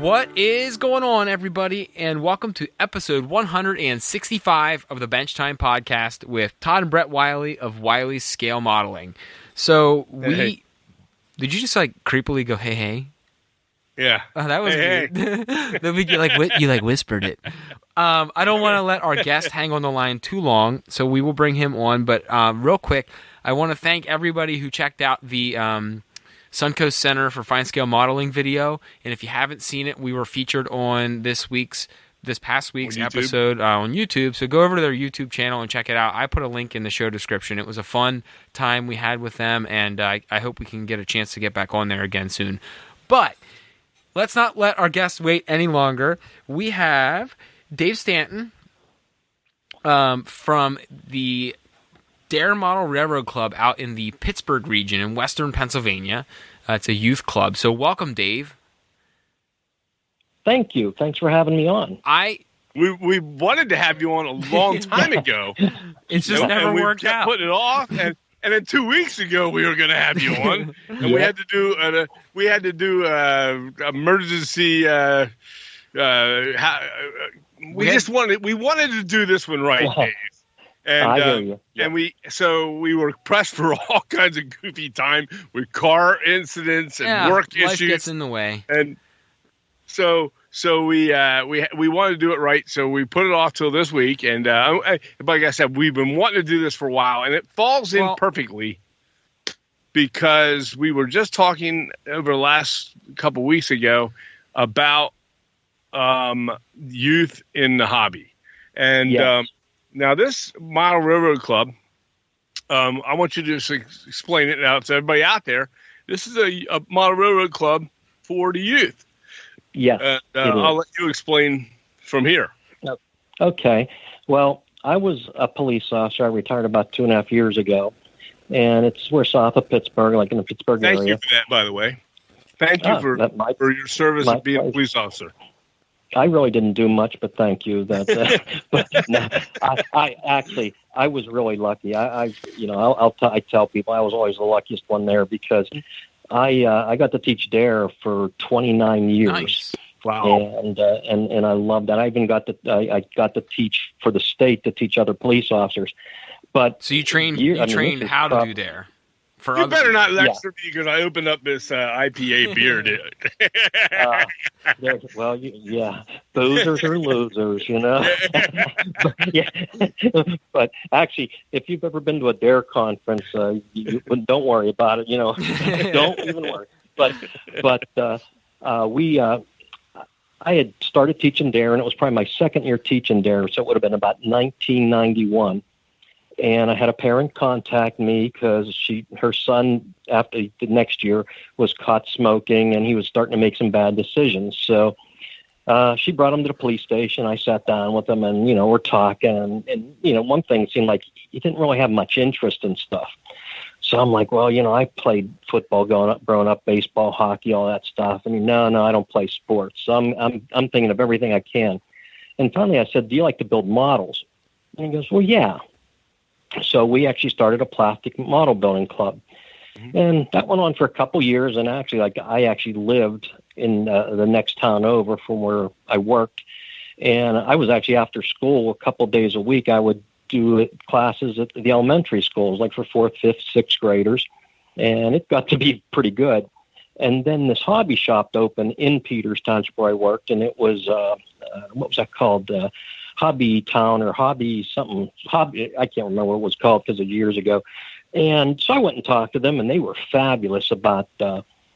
What is going on, everybody, and welcome to episode 165 of the Bench Time Podcast with Todd and Brett Wiley of Wiley's Scale Modeling. So Hey. Did you just like creepily go, hey, hey? Yeah. Oh, that was Hey, weird. you whispered it. I don't want to let our guest hang on the line too long, so we will bring him on. But real quick, I want to thank everybody who checked out the Suncoast Center for Fine Scale Modeling video. And if you haven't seen it, we were featured on this past week's episode on YouTube. So go over to their YouTube channel and check it out. I put a link in the show description. It was a fun time we had with them, and I hope we can get a chance to get back on there again soon. But let's not let our guests wait any longer. We have Dave Stanton from the D.A.R.E Model Railroad Club out in the Pittsburgh region in western Pennsylvania. It's a youth club. So welcome, Dave. Thank you. Thanks for having me on. we wanted to have you on a long time ago. It's just never worked kept out. Putting it off, and then 2 weeks ago we were going to have you on, and we had to do emergency. We wanted to do this one right, Dave. And, I hear you. And we were pressed for all kinds of goofy time with car incidents and work life issues. Gets in the way. And so we wanted to do it right, so we put it off till this week. And like I said, we've been wanting to do this for a while, and it falls in perfectly because we were just talking over the last couple weeks ago about youth in the hobby, and now this Model Railroad Club. I want you to just explain it now to everybody out there. This is a Model Railroad Club for the youth. Yes, I'll let you explain from here. Okay. Well, I was a police officer. I retired about 2.5 years ago, and we're south of Pittsburgh, like in the Pittsburgh area. Thank you for that, by the way. Thank you for your service of being a police officer. I really didn't do much, but thank you. But no, I was really lucky. I tell people I was always the luckiest one there because I got to teach D.A.R.E for 29 years. Nice. Wow. And I loved that. I even got to teach for the state to teach other police officers. But so you trained how to do D.A.R.E. You better not lecture me because I opened up this IPA beer, dude. Boozers are losers, you know. But actually, if you've ever been to a D.A.R.E conference, don't worry about it. You know, don't even worry. But I had started teaching D.A.R.E, and it was probably my second year teaching D.A.R.E, so it would have been about 1991. And I had a parent contact me because her son, after the next year, was caught smoking, and he was starting to make some bad decisions. So she brought him to the police station. I sat down with him, and we're talking. And one thing seemed like he didn't really have much interest in stuff. So I'm like, well, I played football growing up, baseball, hockey, all that stuff. And no, I don't play sports. So I'm thinking of everything I can. And finally, I said, do you like to build models? And he goes, well, yeah. So we actually started a plastic model building club, and that went on for a couple years. And actually, I actually lived in the next town over from where I worked, and I was actually after school a couple days a week. I would do classes at the elementary schools, like for 4th, 5th, 6th graders, and it got to be pretty good. And then this hobby shop opened in Peters Township where I worked, and it was what was that called? Hobby Town or Hobby something. Hobby, I can't remember what it was called because of years ago. And so I went and talked to them, and they were fabulous about,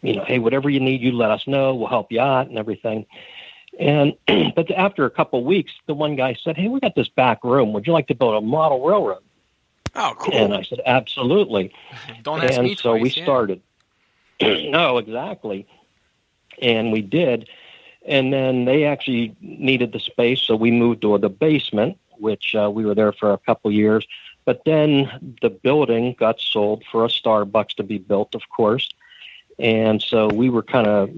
hey, whatever you need, you let us know. We'll help you out and everything. And but after a couple of weeks, the one guy said, hey, we got this back room. Would you like to build a model railroad? Oh, cool. And I said, absolutely. Don't ask me so twice, we started. No, exactly. And we did. And then they actually needed the space, so we moved to the basement, which we were there for a couple years. But then the building got sold for a Starbucks to be built, of course. And so we were kind of,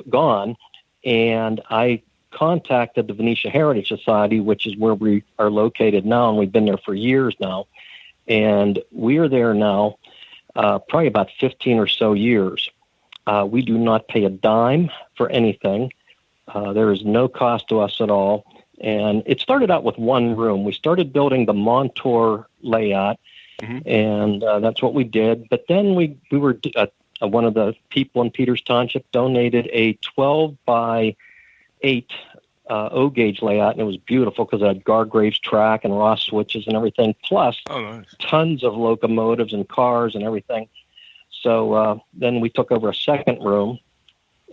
gone. And I contacted the Venetia Heritage Society, which is where we are located now, and we've been there for years now. And we are there now probably about 15 or so years. We do not pay a dime for anything. There is no cost to us at all. And it started out with one room. We started building the Montour layout, and that's what we did. But then we were one of the people in Peters Township donated a 12 by 8 O-gauge layout, and it was beautiful because it had Gargrave's track and Ross switches and everything, plus tons of locomotives and cars and everything. So then we took over a second room,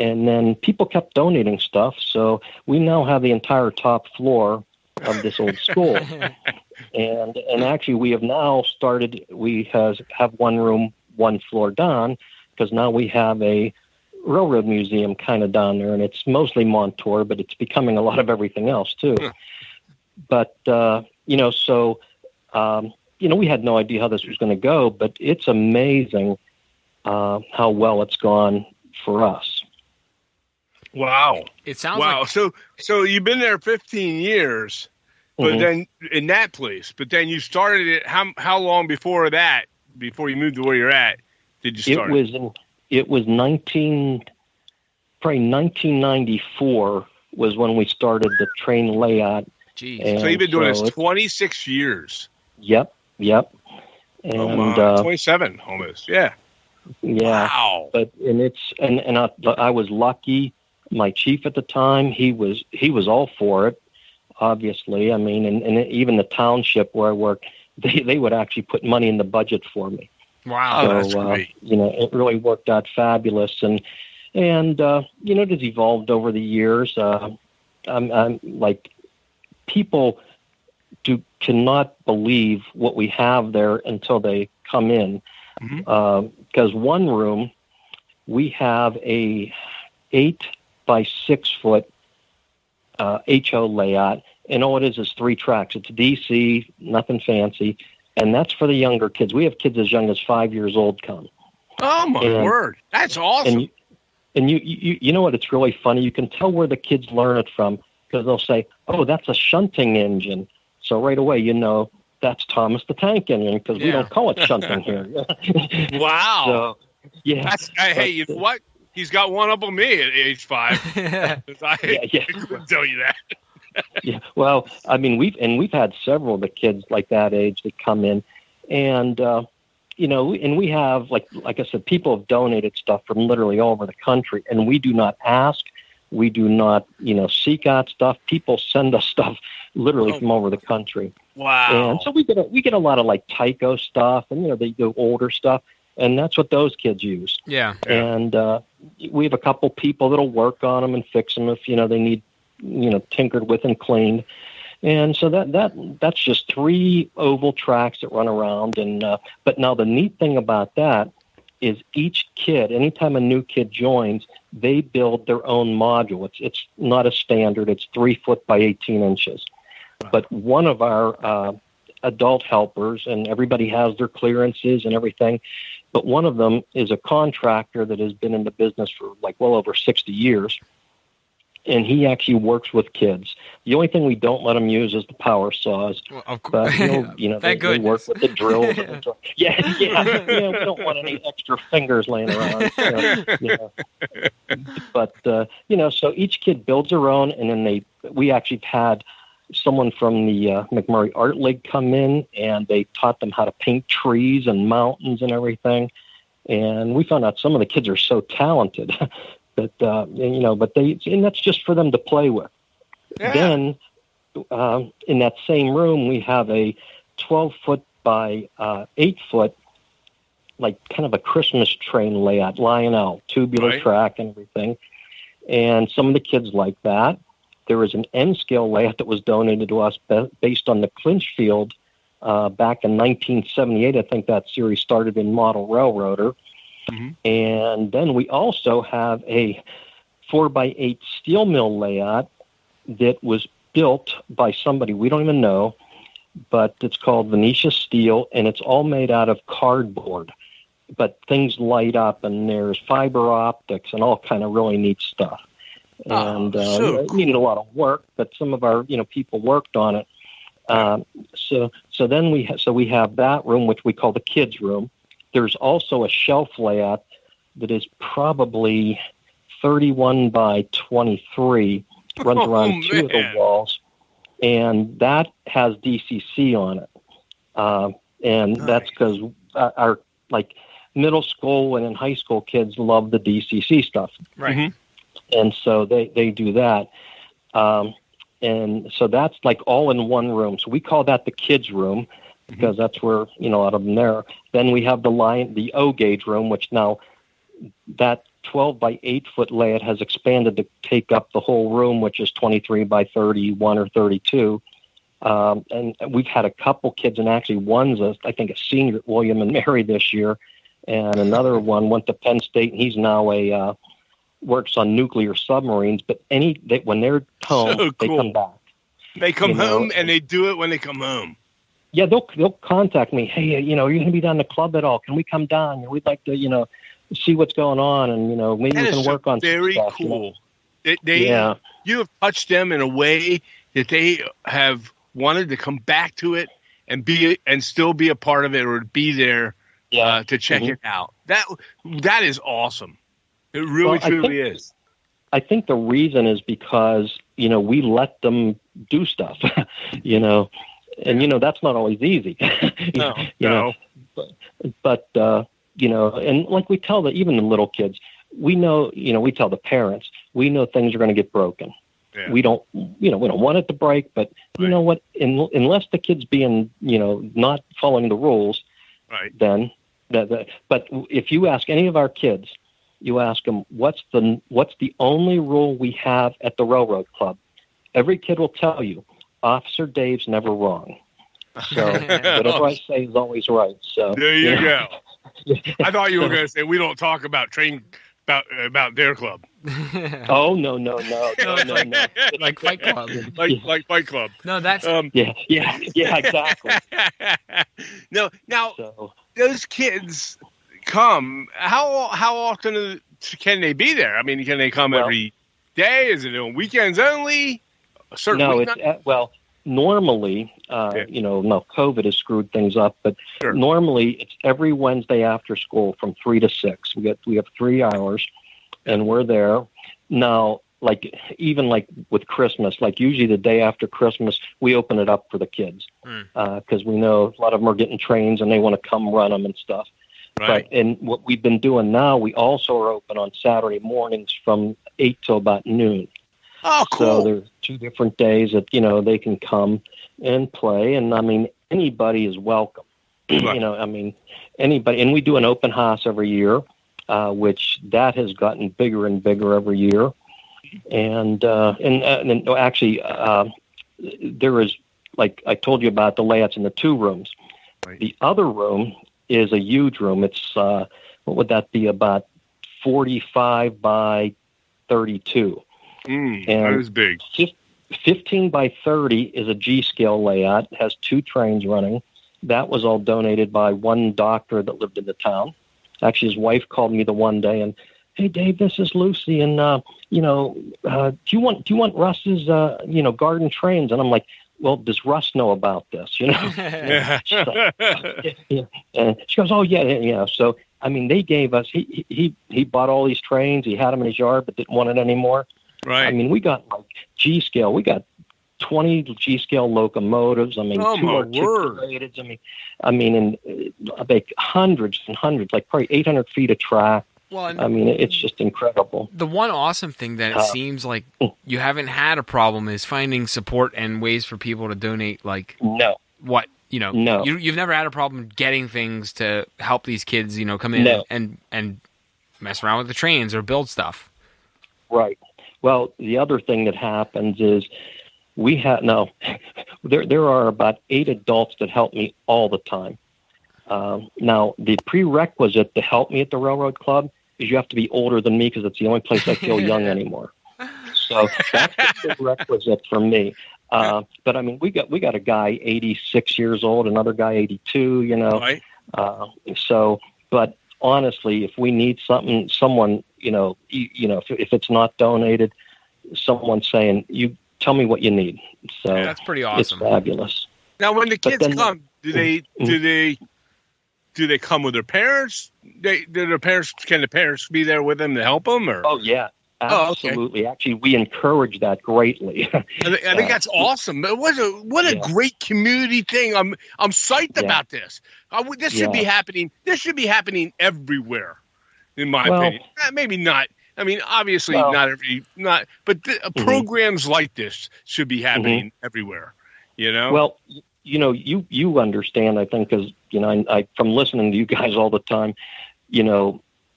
and then people kept donating stuff. So we now have the entire top floor of this old school. and actually we have now started, we have one room, one floor down, because now we have a railroad museum kind of down there, and it's mostly Montour, but it's becoming a lot of everything else too. But, we had no idea how this was going to go, but it's amazing how well it's gone for us. Wow. It sounds like... So you've been there 15 years, but then in that place, but then you started it. How long before that, before you moved to where you're at, did you start? It was 1994 was when we started the train layout. Jeez. So you've been doing this 26 years. Yep. And 27 almost. Yeah. Yeah. Wow. But I was lucky. My chief at the time, he was all for it, obviously. I mean, and even the township where I worked, they would actually put money in the budget for me. Wow. So, that's great. It really worked out fabulous. And it has evolved over the years. I'm like, people cannot believe what we have there until they come in. Because one room, we have a 8 by 6 foot HO layout, and all it is 3 tracks. It's DC, nothing fancy, and that's for the younger kids. We have kids as young as 5 years old come. Oh my word, that's awesome! And you know what? It's really funny. You can tell where the kids learn it from because they'll say, "Oh, that's a shunting engine." So right away, that's Thomas the Tank Engine because we don't call it shunting here. Wow. So, yeah. Hey, you know what? He's got one up on me at age 5. I couldn't tell you that. Yeah. Well, I mean, we've had several of the kids like that age that come in, and and we have like I said, people have donated stuff from literally all over the country, and we do not ask. We do not, seek out stuff. People send us stuff literally from all over the country. Wow! And so we get a lot of like Tyco stuff, and they do older stuff, and that's what those kids use. Yeah. And we have a couple people that'll work on them and fix them if they need tinkered with and cleaned. And so that's just 3 oval tracks that run around. And but now the neat thing about that is each kid, anytime a new kid joins, they build their own module. It's not a standard. It's 3 foot by 18 inches. Wow. But one of our adult helpers, and everybody has their clearances and everything, but one of them is a contractor that has been in the business for well over 60 years. And he actually works with kids. The only thing we don't let him use is the power saws. Well, of course. But they work with the drills. We don't want any extra fingers laying around. But so each kid builds their own, and then we actually had someone from the McMurray Art League come in, and they taught them how to paint trees and mountains and everything. And we found out some of the kids are so talented. But and that's just for them to play with. Yeah. Then, in that same room, we have a 12 foot by 8 foot, like kind of a Christmas train layout, Lionel, tubular track and everything. And some of the kids like that. There was an N scale layout that was donated to us based on the Clinchfield back in 1978. I think that series started in Model Railroader. And then we also have a 4 by 8 steel mill layout that was built by somebody we don't even know, but it's called Venetia Steel, and it's all made out of cardboard. But things light up, and there's fiber optics and all kind of really neat stuff. And it needed a lot of work, but some of our people worked on it. So then we have that room, which we call the kids' room. There's also a shelf layout that is probably 31 by 23, runs around two of the walls, and that has DCC on it. And that's because our middle school and in high school kids love the DCC stuff. Right. Mm-hmm. And so they do that. And so that's like all in one room. So we call that the kids' room because that's where, out of them there. Then we have the O gauge room, which now that 12 by 8 foot layout has expanded to take up the whole room, which is 23 by 31 or 32. And we've had a couple kids, and actually one's I think a senior at William and Mary this year, and another one went to Penn State, and he's now works on nuclear submarines. But when they're home, So cool. They come back. They come home, and they do it when they come home. Yeah, they'll contact me. Hey, are you going to be down the club at all? Can we come down? We'd like to, see what's going on, and maybe That we can work on very some stuff, cool. You have touched them in a way that they have wanted to come back to it and still be a part of it or be there to check it out. That is awesome. It really truly is. I think the reason is because we let them do stuff, and that's not always easy. No. But and like we tell even the little kids, we know, we tell the parents, we know things are going to get broken. Yeah. We don't want it to break, but you know what? Unless the kid's being, not following the rules, right? Then but if you ask any of our kids, you ask them, what's the only rule we have at the Railroad Club? Every kid will tell you, Officer Dave's never wrong. So whatever I say is always right. So there you go. I thought you were going to say we don't talk about about their club. Oh no. Like Fight Club. Like Fight Club. No, that's yeah, exactly. No, now those kids come. How often can they be there? I mean, can they come every day? Is it on weekends only? A certain week? Normally, no, COVID has screwed things up, but normally it's every Wednesday after school from 3 to 6. We have 3 hours, and we're there. Now, even with Christmas, usually the day after Christmas, we open it up for the kids because we know a lot of them are getting trains and they want to come run them and stuff. Right. And what we've been doing now, we also are open on Saturday mornings from 8 till about noon. Oh, cool. So there's 2 different days that, they can come and play. And, I mean, anybody is welcome. Right. Anybody. And we do an open house every year, which that has gotten bigger and bigger every year. And actually, there is, like I told you about the layouts in the 2 rooms. Right. The other room is a huge room. It's, what would that be, about 45 by 32. And that is big. 15 by 30 is a G-scale layout. It has 2 trains running. That was all donated by one doctor that lived in the town. Actually, his wife called me the one day and, hey, Dave, this is Lucy, and do you want Russ's garden trains? And I'm like, well, does Russ know about this? Yeah. And she goes, oh yeah. So I mean, they gave us. He bought all these trains. He had them in his yard, but didn't want it anymore. Right. I mean, we got G scale. We got 20 G scale locomotives. I mean, 2 articulateds. I mean, and like hundreds and hundreds, like probably 800 feet of track. Well, I mean, it's just incredible. The one awesome thing that it seems like you haven't had a problem is finding support and ways for people to donate. No. You've never had a problem getting things to help these kids, come in and mess around with the trains or build stuff. Right. Well, the other thing that happens is there are about 8 adults that help me all the time. Now, the prerequisite to help me at the Railroad Club is you have to be older than me because it's the only place I feel young anymore. So that's the prerequisite for me. But I mean, we got a guy 86 years old, another guy 82. Right. But honestly, if we need someone, if it's not donated, someone saying, you tell me what you need. So that's pretty awesome. It's fabulous. Now, when the kids come, do they come with their parents? Can the parents be there with them to help them? Or? Oh yeah. Absolutely. Actually, we encourage that greatly. I think that's awesome. What a great community thing. I'm psyched about this. This should be happening. This should be happening everywhere, in my opinion. Maybe not. I mean, obviously but programs like this should be happening everywhere. You know. Well, you understand, I think, because I from listening to you guys all the time.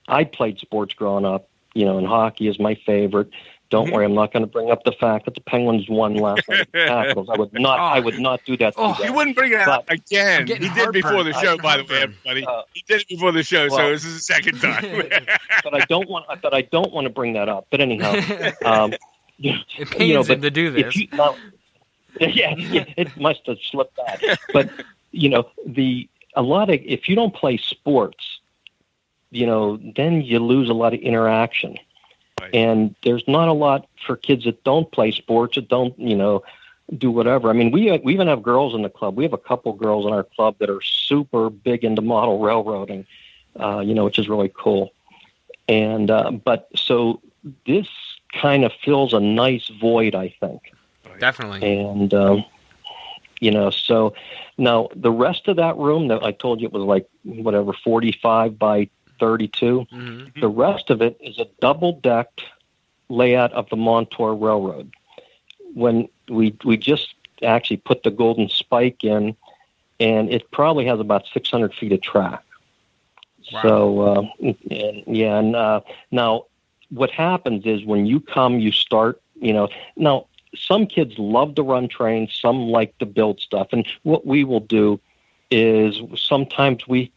I played sports growing up. And hockey is my favorite. Don't worry, I'm not going to bring up the fact that the Penguins won last night at the Capitals. I would not do that. You wouldn't bring it up again. He did before the show, by the way, everybody. He did it before the show, so this is the second time. but I don't want to bring that up. But anyhow, it pains him to do this. It must have slipped out. But if you don't play sports, then you lose a lot of interaction. Right. And there's not a lot for kids that don't play sports, that don't, do whatever. I mean, we even have girls in the club. We have a couple girls in our club that are super big into model railroading, which is really cool. And, but so this kind of fills a nice void, I think. Definitely. And, so now the rest of that room that I told you it was like, 45 by 32. Mm-hmm. The rest of it is a double-decked layout of the Montour Railroad. When we just actually put the Golden Spike in, and it probably has about 600 feet of track. Wow. So, now what happens is when you come, you start, now some kids love to run trains, some like to build stuff. And what we will do is sometimes we'll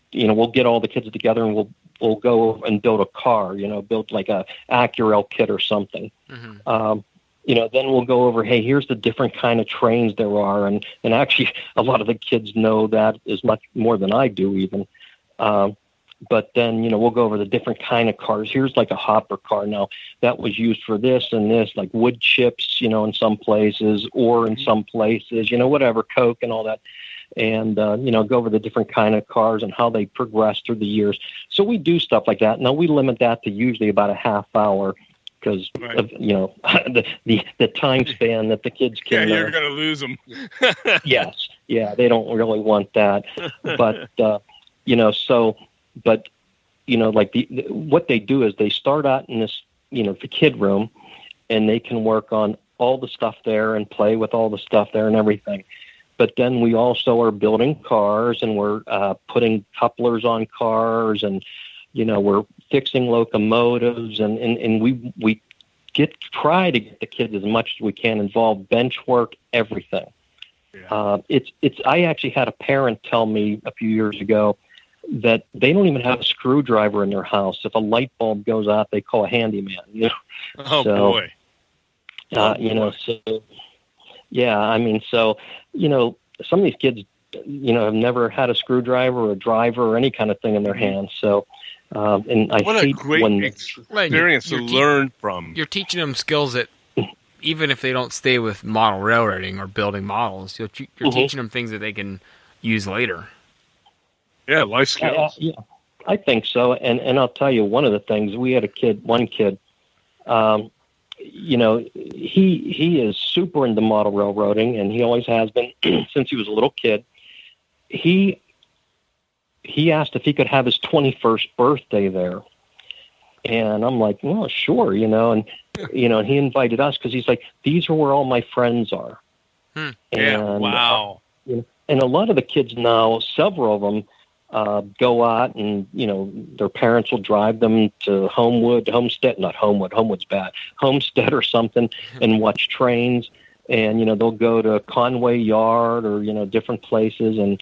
get all the kids together and we'll go and build a car, build like a Acurail kit or something. Mm-hmm. Then we'll go over, hey, here's the different kind of trains there are. And actually a lot of the kids know that as much more than I do even. But then, we'll go over the different kind of cars. Here's like a hopper car. Now that was used for this and this, like wood chips, in some places, or in some places, whatever, Coke and all that. And, go over the different kind of cars and how they progress through the years. So we do stuff like that. Now we limit that to usually about a half hour because of, the time span that the kids can. Yeah, you're going to lose them. Yes. Yeah. They don't really want that. But, what they do is they start out in this, the kid room, and they can work on all the stuff there and play with all the stuff there and everything. But then we also are building cars, and we're putting couplers on cars, and we're fixing locomotives, and we try to get the kids as much as we can involved, bench work, everything. Yeah. I actually had a parent tell me a few years ago that they don't even have a screwdriver in their house. If a light bulb goes out, they call a handyman. Boy. So yeah, I mean, so, some of these kids, have never had a screwdriver or a driver or any kind of thing in their hands. So, and I what hate a great experience to learn from. You're teaching them skills that, even if they don't stay with model railroading or building models, you're teaching them things that they can use later. Yeah, life skills. Yeah, I think so. And I'll tell you, one of the things, we had one kid, he is super into model railroading, and he always has been since he was a little kid. He asked if he could have his 21st birthday there. And I'm like, well, sure, and he invited us because he's like, these are where all my friends are. And, wow. And a lot of the kids now, several of them, go out and, their parents will drive them to Homestead or something, and watch trains. And, they'll go to Conway Yard or, different places. And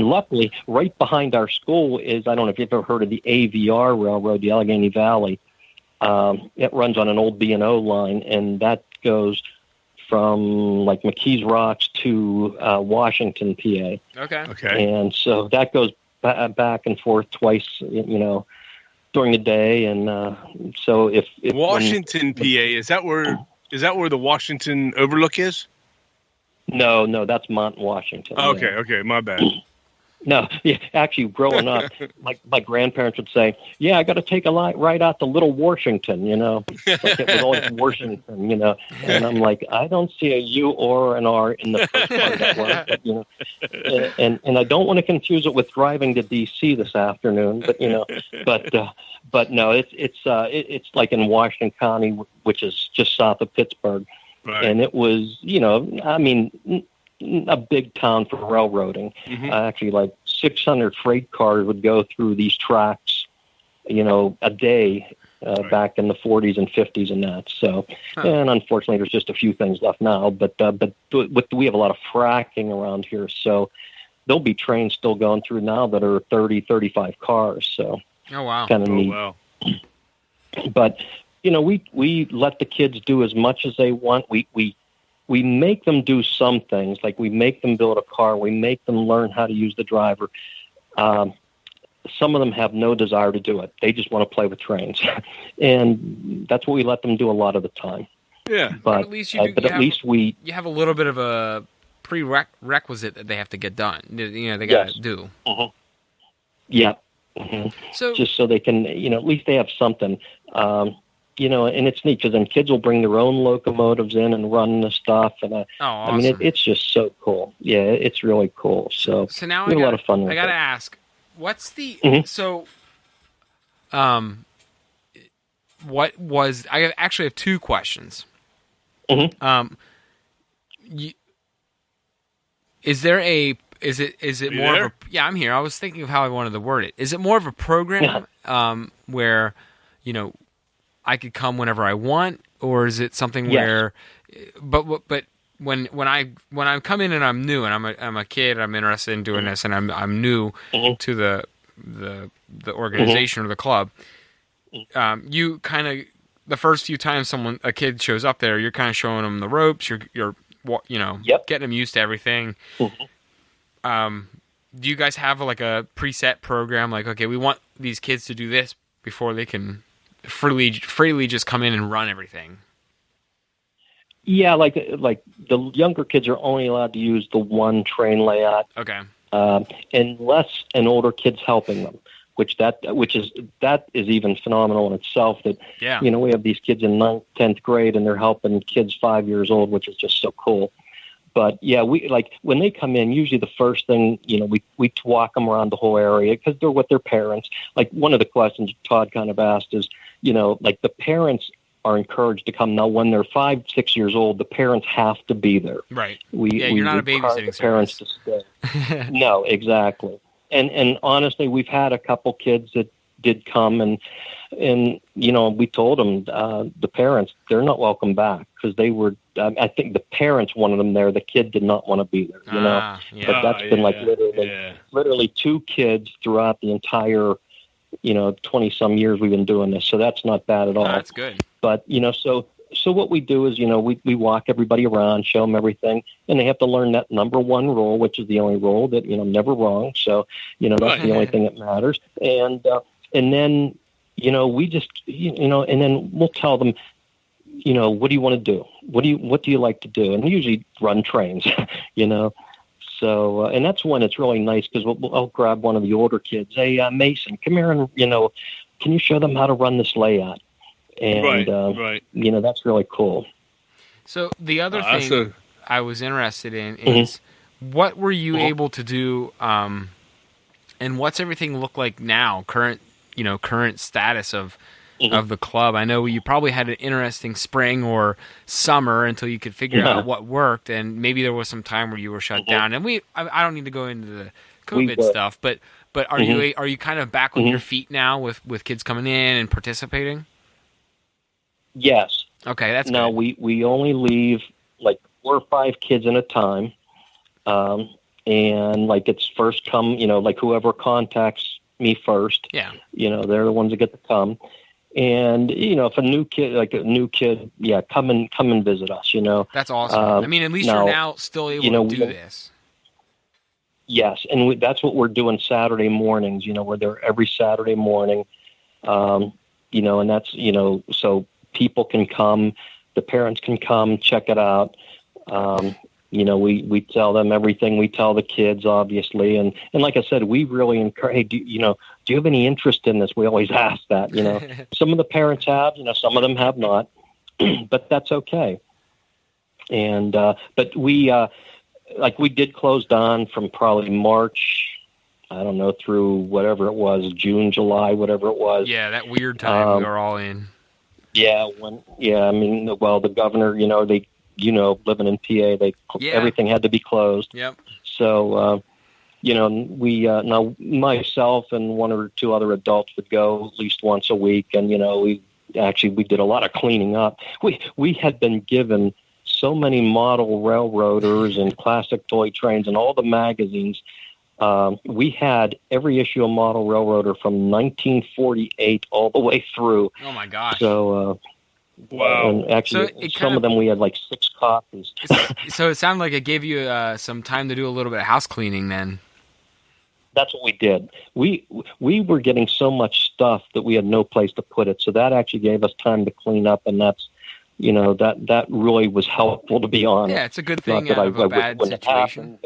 luckily, right behind our school is, I don't know if you've ever heard of the AVR Railroad, the Allegheny Valley. It runs on an old B&O line, and that goes from like McKees Rocks to Washington, PA. Okay. And so that goes back and forth twice, during the day. And so if Washington, PA, is that where the Washington Overlook is? No, that's Mount Washington. Okay, my bad. No, yeah, actually, growing up, my grandparents would say, "Yeah, I got to take a ride out to Little Washington," like it was always Washington, and I'm like, I don't see a U or an R in the first part of that word, and I don't want to confuse it with driving to D.C. this afternoon, but no, it's like in Washington County, which is just south of Pittsburgh, Right. and it was, a big town for railroading. Actually, like 600 freight cars would go through these tracks, a day back in the 40s and 50s and that. So, and unfortunately, there's just a few things left now. But we have a lot of fracking around here, so there'll be trains still going through now that are 30, 35 cars. So, oh wow, kind of neat. Wow. But we let the kids do as much as they want. We make them do some things, like we make them build a car. We make them learn how to use the driver. Some of them have no desire to do it. They just want to play with trains. And that's what we let them do a lot of the time. Yeah. But at least you have a little bit of a prerequisite that they have to get done. They got to do. Uh-huh. Yeah. So just so they can, at least they have something. And it's neat because then kids will bring their own locomotives in and run the stuff. And awesome. I mean, it's just so cool. Yeah, it's really cool. So now we have a lot of fun with it. I got to ask, what's the, what was, I actually have two questions. Is it more of a, yeah, I'm here. I was thinking of how I wanted to word it. Is it more of a program where, I could come whenever I want, or is it something where, but when I come in and I'm new and I'm a kid, I'm interested in doing this, and I'm new to the organization or the club. You kind of, the first few times a kid shows up there, you're kind of showing them the ropes. You're getting them used to everything. Do you guys have like a preset program? Like, okay, we want these kids to do this before they can freely just come in and run everything? Yeah, like the younger kids are only allowed to use the one train layout. Okay. Unless an older kid's helping them, that is even phenomenal in itself. That we have these kids in 9th, 10th grade, and they're helping kids 5 years old, which is just so cool. But yeah, we like when they come in. Usually, the first thing we walk them around the whole area because they're with their parents. Like one of the questions Todd kind of asked is, like the parents are encouraged to come. Now, when they're 5, 6 years old, the parents have to be there. Right. You're not a babysitting the parents to stay. No, exactly. And honestly, we've had a couple kids that did come and we told them, the parents, they're not welcome back because they were, I think the parents wanted them there. The kid did not want to be there, but that's been like literally 2 kids throughout the entire, 20 some years we've been doing this. So that's not bad at all. That's good. But, so what we do is, we walk everybody around, show them everything, and they have to learn that number 1 rule, which is the only rule that, never wrong. So, that's the only thing that matters. And then, we just, and then we'll tell them, what do you want to do? What do you like to do? And we usually run trains, So, and that's when it's really nice because I'll grab one of the older kids. Hey, Mason, come here and, can you show them how to run this layout? And, that's really cool. So the other thing I was interested in is what were you able to do, and what's everything look like now, current status of the club? I know you probably had an interesting spring or summer until you could figure out what worked, and maybe there was some time where you were shut down. And I don't need to go into the COVID stuff, but are you kind of back on your feet now with kids coming in and participating? Yes. Okay, that's now good. we only leave like 4 or 5 kids at a time, and like it's first come, like whoever contacts me first, they're the ones that get to come. And if a new kid, come and visit us. That's awesome. I mean, at least you're now still able to do this. Yes, and that's what we're doing Saturday mornings. We're there every Saturday morning. And that's so people can come, the parents can come check it out. we tell them everything. We tell the kids, obviously. And like I said, we really encourage, hey, do you have any interest in this? We always ask that, Some of the parents have, some of them have not, but that's okay. And, but we did close down from probably March, I don't know, through whatever it was, June, July, whatever it was. Yeah, that weird time we were all in. Yeah, the governor, living in PA, everything had to be closed. Yep. So, we now myself and one or two other adults would go at least once a week, and we did a lot of cleaning up. We had been given so many model railroaders and classic toy trains and all the magazines. We had every issue of Model Railroader from 1948 all the way through. Oh my gosh! So, wow! And actually, some of them we had like 6 copies. So it sounded like it gave you some time to do a little bit of house cleaning then. That's what we did. We were getting so much stuff that we had no place to put it. So that actually gave us time to clean up, and that's that really was helpful, to be honest. Yeah, it's a good thing out of a bad situation.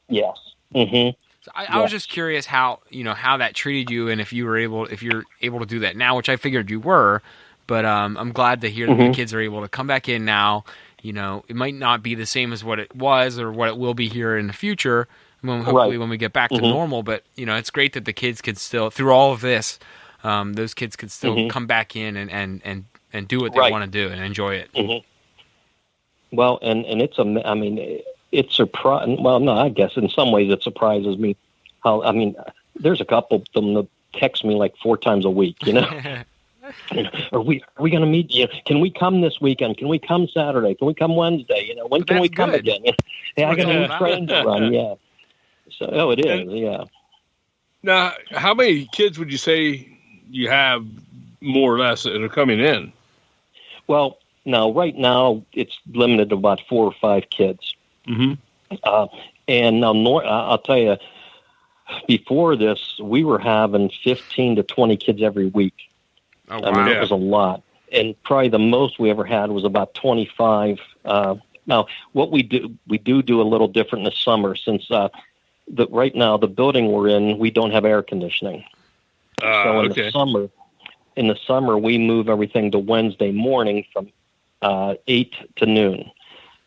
Yes. Mm-hmm. So I was just curious how that treated you, and if you're able to do that now, which I figured you were. But I'm glad to hear that the kids are able to come back in now. It might not be the same as what it was or what it will be here in the future. Hopefully when we get back to normal. But it's great that the kids could still, through all of this, those kids could still come back in and do what they want to do and enjoy it. Mm-hmm. Well, and it's surprising. Well, no, I guess in some ways it surprises me how. There's a couple of them that text me like 4 times a week. Are we going to meet? Can we come this weekend? Can we come Saturday? Can we come Wednesday? When can we come again? Yeah, I got a new train to run. Yeah. So, it is. Yeah. Now, how many kids would you say you have, more or less, that are coming in? Well, right now it's limited to about 4 or 5 kids. Mm-hmm. And now, I'll tell you, before this, we were having 15 to 20 kids every week. Oh, wow. It was a lot. And probably the most we ever had was about 25. Now, what we do a little different in the summer, since right now the building we're in, we don't have air conditioning. So in the summer, we move everything to Wednesday morning from 8 to noon.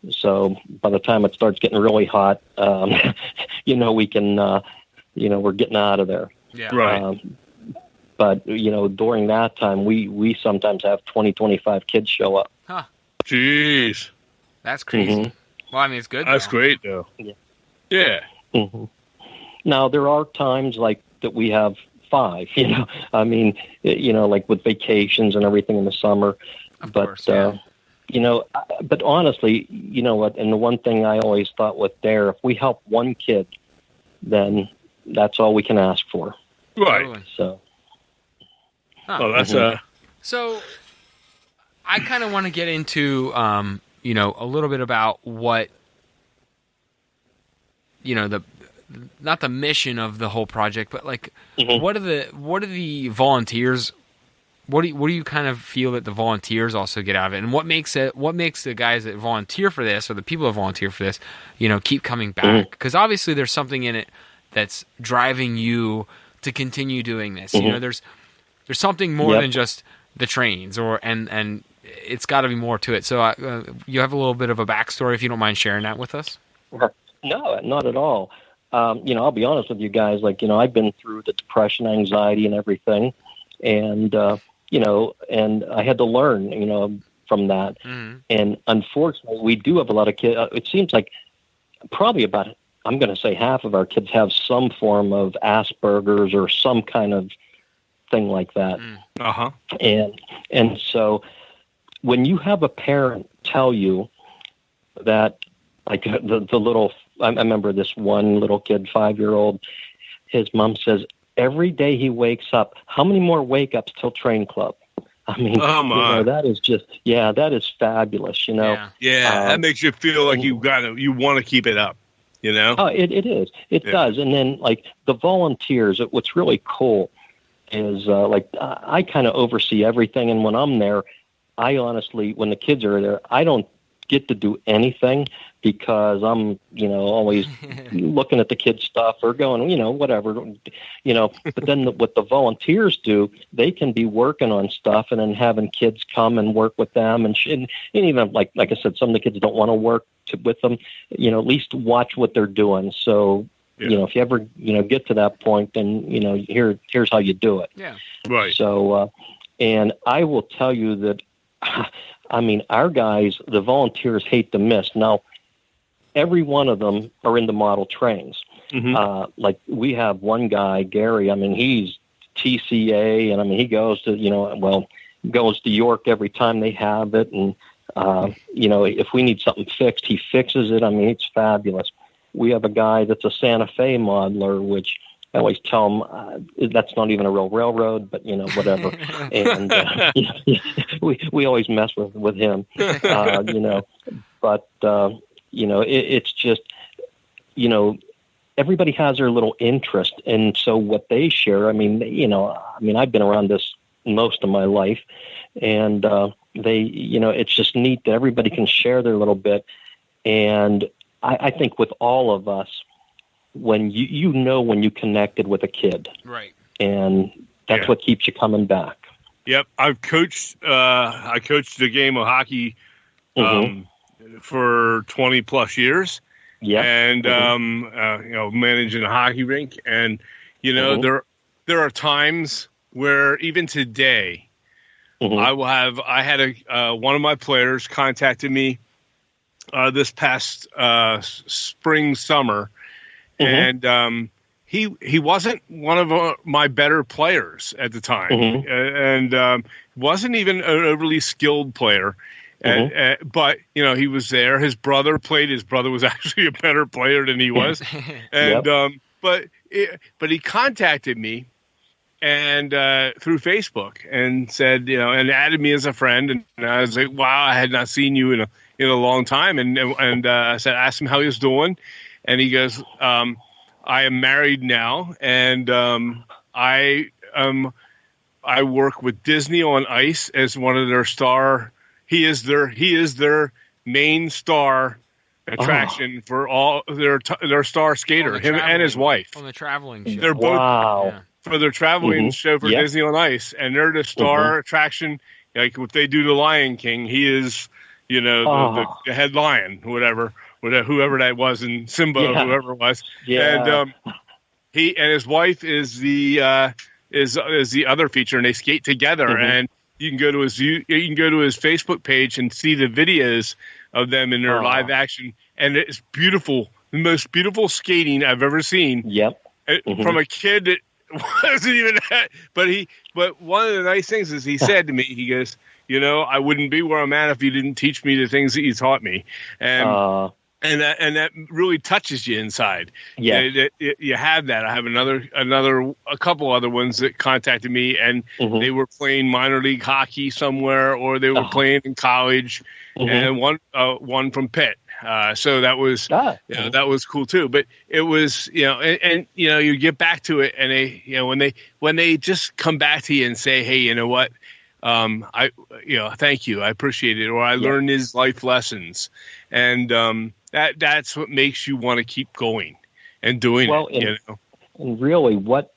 So by the time it starts getting really hot, we can, we're getting out of there. Yeah. Right. But, during that time, we sometimes have 20, 25 kids show up. Huh. Jeez. That's crazy. Mm-hmm. Well, it's good. That's great, though. Yeah. Mm-hmm. Now, there are times like that we have 5, like with vacations and everything in the summer. Of course, yeah. But honestly, what, and the one thing I always thought with D.A.R.E, if we help one kid, then that's all we can ask for. Right. Totally. So. Huh. Oh, that's So, I kind of want to get into, a little bit about what, not the mission of the whole project, but like, what are the volunteers? What do you kind of feel that the volunteers also get out of it, and what makes the guys that volunteer for this, or the people that volunteer for this, keep coming back? Because obviously there's something in it that's driving you to continue doing this. There's something more than just the trains, and it's got to be more to it. So you have a little bit of a backstory, if you don't mind sharing that with us. No, not at all. I'll be honest with you guys. I've been through the depression, anxiety, and everything, and and I had to learn, from that. Mm-hmm. And unfortunately, we do have a lot of kids. It seems like probably about, I'm going to say, half of our kids have some form of Asperger's or some kind of thing like that. Uh-huh. And so when you have a parent tell you that, like the little, I remember this one little kid, 5-year-old, his mom says, every day he wakes up, how many more wake-ups till train club? I mean, that is just, that is fabulous, Yeah, that makes you feel like you want to keep it up, Oh, it is. It does. And then, like, the volunteers, what's really cool is, I kind of oversee everything. And when I'm there, I honestly, when the kids are there, I don't get to do anything. because I'm, always looking at the kids' stuff or going, whatever, But then what the volunteers do, they can be working on stuff and then having kids come and work with them, and even like I said, some of the kids don't want to work with them. At least watch what they're doing. So. Yeah. If you ever, get to that point, then, here's how you do it. Yeah. Right. So, and I will tell you that, our guys, the volunteers hate to miss. Now, every one of them are in the model trains. Mm-hmm. Like we have one guy, Gary, he's TCA, and he goes to, goes to York every time they have it. And, if we need something fixed, he fixes it. It's fabulous. We have a guy that's a Santa Fe modeler, which I always tell him that's not even a real railroad, but whatever. And we always mess with him, But it's just everybody has their little interest, and so what they share. I've been around this most of my life, and it's just neat that everybody can share their little bit. And I think with all of us, when when you connected with a kid, right, and that's what keeps you coming back. Yep, I've coached. I coached the game of hockey for 20 plus years. Yeah, and managing a hockey rink, and there are times where even today, I had one of my players contacted me this past summer, and he wasn't one of my better players at the time, and wasn't even an overly skilled player. But he was there. His brother played. His brother was actually a better player than he was, and but he contacted me and through Facebook and said, and added me as a friend, and I was like, wow, I had not seen you in a long time, and I asked him how he was doing, and he goes, I am married now, and I work with Disney on Ice as one of their star. He is their main star attraction for all their star skater, him and his wife on the traveling show. They're both for their traveling show for Disney on Ice, and they're the star attraction. Like if they do the Lion King, he is the head lion, whoever that was, and Simba, whoever it was, and he and his wife is the other feature, and they skate together, and. You can go to his Facebook page and see the videos of them in their live action, and it's beautiful, the most beautiful skating I've ever seen. Yep, from a kid that wasn't even that. But one of the nice things is he said to me, he goes, I wouldn't be where I'm at if you didn't teach me the things that you taught me, and that really touches you inside. Yeah, you have that. I have a couple other ones that contacted me, and they were playing minor league hockey somewhere, or they were playing in college, and one from Pitt. So that was that was cool too. But it was and you get back to it, and they when they just come back to you and say, hey, you know what? Thank you, I appreciate it, or I learned his life lessons, and that's what makes you want to keep going and doing it. And really, what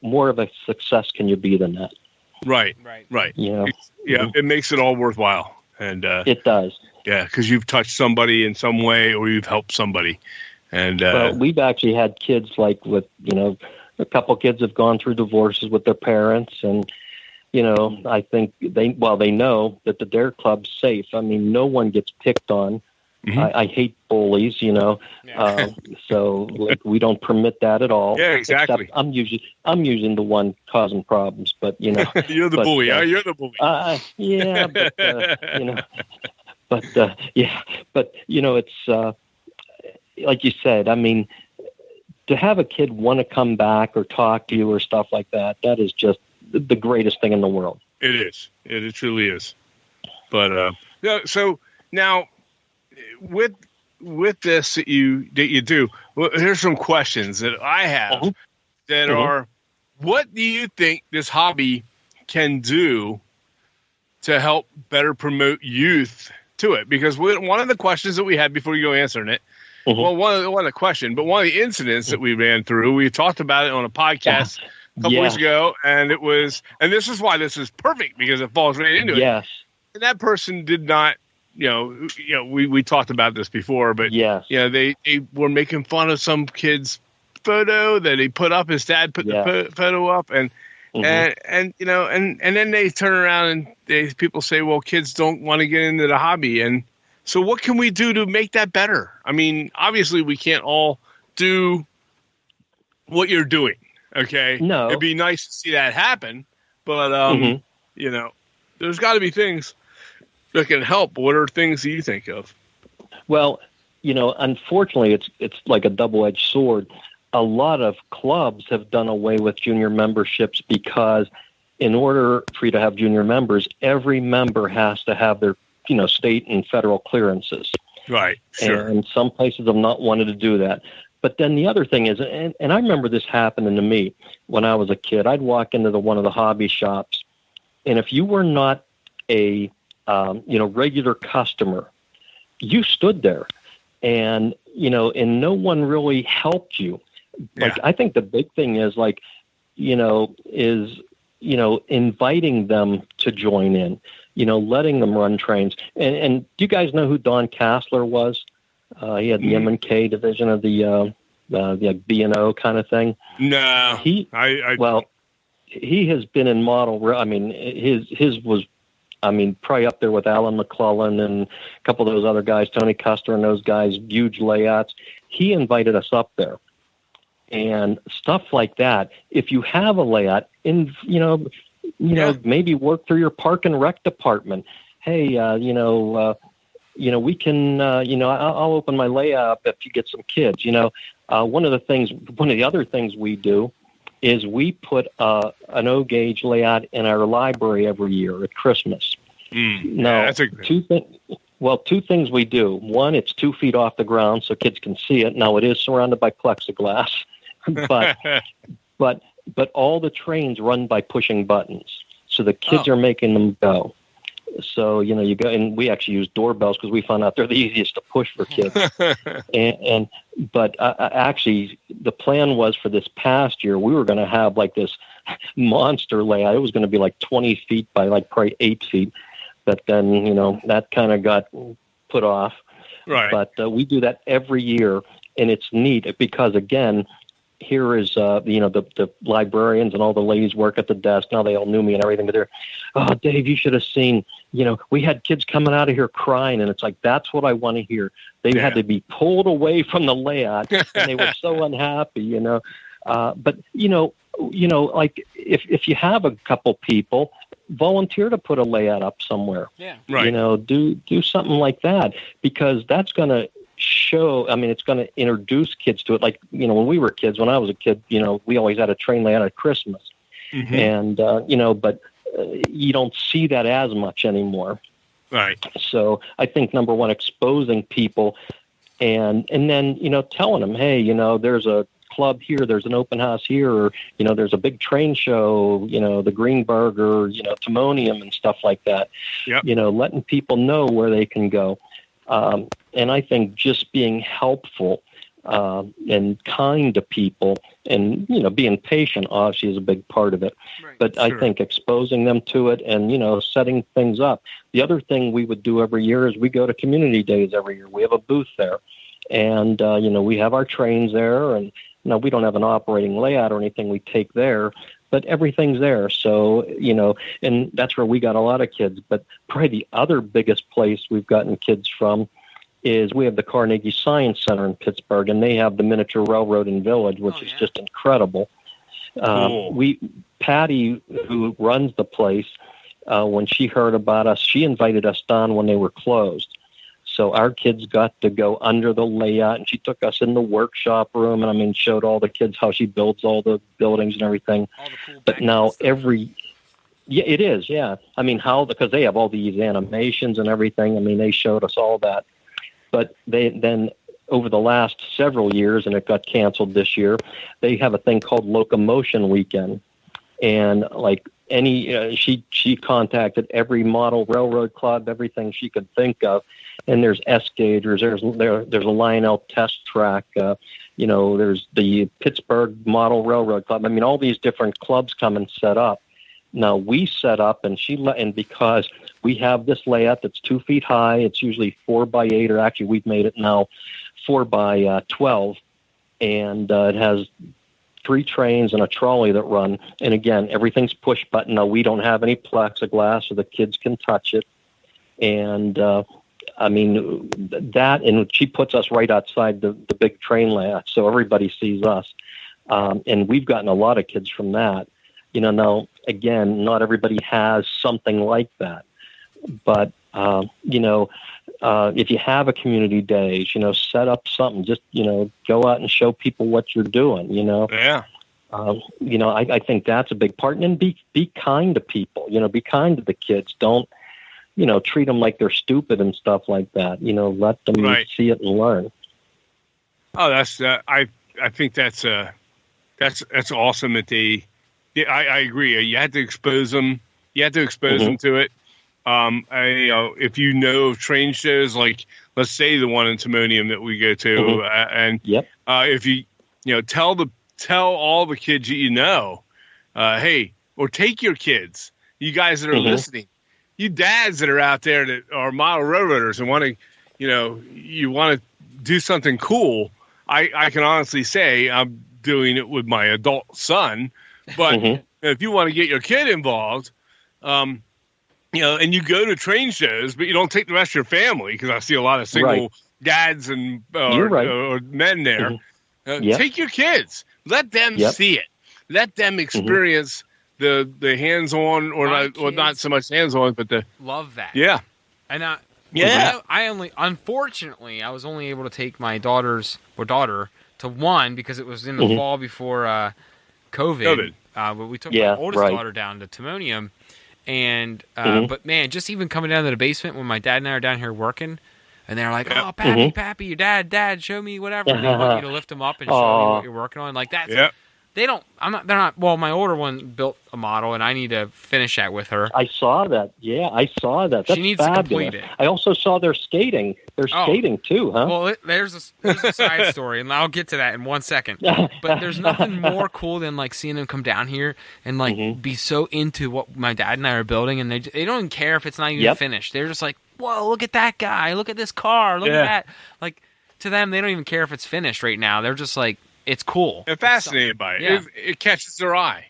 more of a success can you be than that? Right. It makes it all worthwhile, and it does. Yeah, because you've touched somebody in some way, or you've helped somebody, and we've actually had kids like with a couple kids have gone through divorces with their parents, and I think they know that the D.A.R.E Club's safe. No one gets picked on. I hate bullies, so we don't permit that at all. Yeah, exactly. Except I'm usually the one causing problems, but you're the bully. You're the bully. Yeah, but it's like you said. To have a kid want to come back or talk to you or stuff like that, that is just the greatest thing in the world. It is. It truly is. But so now. With this that you do, well, here's some questions that I have that are: what do you think this hobby can do to help better promote youth to it, because one of the questions that we had before you go answering it, well, one of the incidents that we ran through, we talked about it on a podcast a couple weeks ago, and this is why this is perfect, because it falls right into it. Yes. And that person did not, we talked about this before, but they were making fun of some kid's photo that he put up. His dad put the photo up, and then they turn around and people say, well, kids don't want to get into the hobby. And so what can we do to make that better? I mean, obviously we can't all do what you're doing. Okay. No, it'd be nice to see that happen, but, there's gotta be things that can help. What are things that you think of? Well, unfortunately it's like a double-edged sword. A lot of clubs have done away with junior memberships because in order for you to have junior members, every member has to have their, state and federal clearances. Right. Sure. And some places have not wanted to do that. But then the other thing is, and I remember this happening to me when I was a kid. I'd walk into one of the hobby shops, and if you were not a regular customer, you stood there, and no one really helped you. Like, I think the big thing is inviting them to join in, letting them run trains. And do you guys know who Don Kassler was? He had the M&K division of the B&O kind of thing. No, he has been in model. I mean, his was, probably up there with Alan McClellan and a couple of those other guys, Tony Custer and those guys, huge layouts. He invited us up there. And stuff like that. If you have a layout, maybe work through your park and rec department. Hey, we can, I'll open my layout up if you get some kids. One of the other things we do is we put an O-gauge layout in our library every year at Christmas. Now, that's two things we do. One, it's 2 feet off the ground so kids can see it. Now, it is surrounded by plexiglass, but all the trains run by pushing buttons. So the kids are making them go. So, you go, and we actually use doorbells because we found out they're the easiest to push for kids. But actually, the plan was for this past year, we were going to have like this monster layout. It was going to be like 20 feet by like probably 8 feet. But then, that kind of got put off. Right. But we do that every year, and it's neat because, again, here is, the librarians and all the ladies work at the desk. Now they all knew me and everything, but they're, oh, Dave, you should have seen, we had kids coming out of here crying, and it's like, that's what I want to hear. They had to be pulled away from the layout, and they were so unhappy, But, like if you have a couple people, volunteer to put a layout up somewhere. Yeah. Right. Do something like that, because that's going to show, it's going to introduce kids to it. Like, when we were kids, when I was a kid, we always had a train layout at Christmas. Mm-hmm. And, but you don't see that as much anymore. Right. So I think, number one, exposing people and then, telling them, hey, there's a club here, there's an open house here, or, there's a big train show, the Greenberg or, Timonium and stuff like that. Yep. Letting people know where they can go. And I think just being helpful and kind to people and, being patient obviously is a big part of it. Right. But sure. I think exposing them to it and, setting things up. The other thing we would do every year is we go to community days every year. We have a booth there. And, we have our trains there. And, we don't have an operating layout or anything we take there, but everything's there. So, and that's where we got a lot of kids. But probably the other biggest place we've gotten kids from is we have the Carnegie Science Center in Pittsburgh, and they have the miniature railroad and village, which is just incredible. Cool. Patty, who runs the place, when she heard about us, she invited us down when they were closed. So our kids got to go under the layout, and she took us in the workshop room and, showed all the kids how she builds all the buildings and everything. All the cool but now it is, yeah. Because they have all these animations and everything. They showed us all that. But then over the last several years, and it got canceled this year, they have a thing called Locomotion Weekend. and like she contacted every model railroad club, everything she could think of. And there's S-Gagers, there's a Lionel test track, there's the Pittsburgh Model Railroad Club. I mean, all these different clubs come and set up. Now we set up, and because we have this layout that's 2 feet high, it's usually 4x8, or actually we've made it now 4x12, and it has 3 trains and a trolley that run. And again, everything's push button. Now we don't have any plexiglass, so the kids can touch it. And I mean that, and she puts us right outside the big train layout, so everybody sees us. And we've gotten a lot of kids from that. Now, again, not everybody has something like that. But, if you have a community day, set up something. Just, go out and show people what you're doing, Yeah. I think that's a big part. And be kind to people, be kind to the kids. Don't, treat them like they're stupid and stuff like that. Let them see it and learn. Oh, that's, I think that's awesome that they, yeah, I agree. You have to expose them. You have to expose them to it. If of train shows, like let's say the one in Timonium that we go to, and if you tell all the kids hey, or take your kids, you guys that are listening, you dads that are out there that are model railroaders and want to, you want to do something cool. I can honestly say I'm doing it with my adult son. But if you want to get your kid involved, and you go to train shows, but you don't take the rest of your family, because I see a lot of single dads and or men there. Take your kids. Let them see it. Let them experience the hands-on, or not so much hands-on, but the love that. Yeah. And unfortunately, I was only able to take my daughter to one because it was in the fall before COVID. But we took my oldest daughter down to Timonium, and but man, just even coming down to the basement when my dad and I are down here working, and they're like, "Oh, Pappy, your dad, show me whatever." They want you to lift them up and show you what you're working on, like that. Yep. They don't. They're not. Well, my older one built a model, and I need to finish that with her. I saw that. Yeah, I saw that. That's she needs fabulous. to complete it. I also saw their skating. They're skating too, huh? Well, there's a side story, and I'll get to that in 1 second. But there's nothing more cool than like seeing them come down here and like be so into what my dad and I are building, and they don't even care if it's not even finished. They're just like, "Whoa, look at that guy! Look at this car! Look at that!" Like to them, they don't even care if it's finished right now. They're just like, it's cool. They're fascinated by it. Yeah. It catches their eye.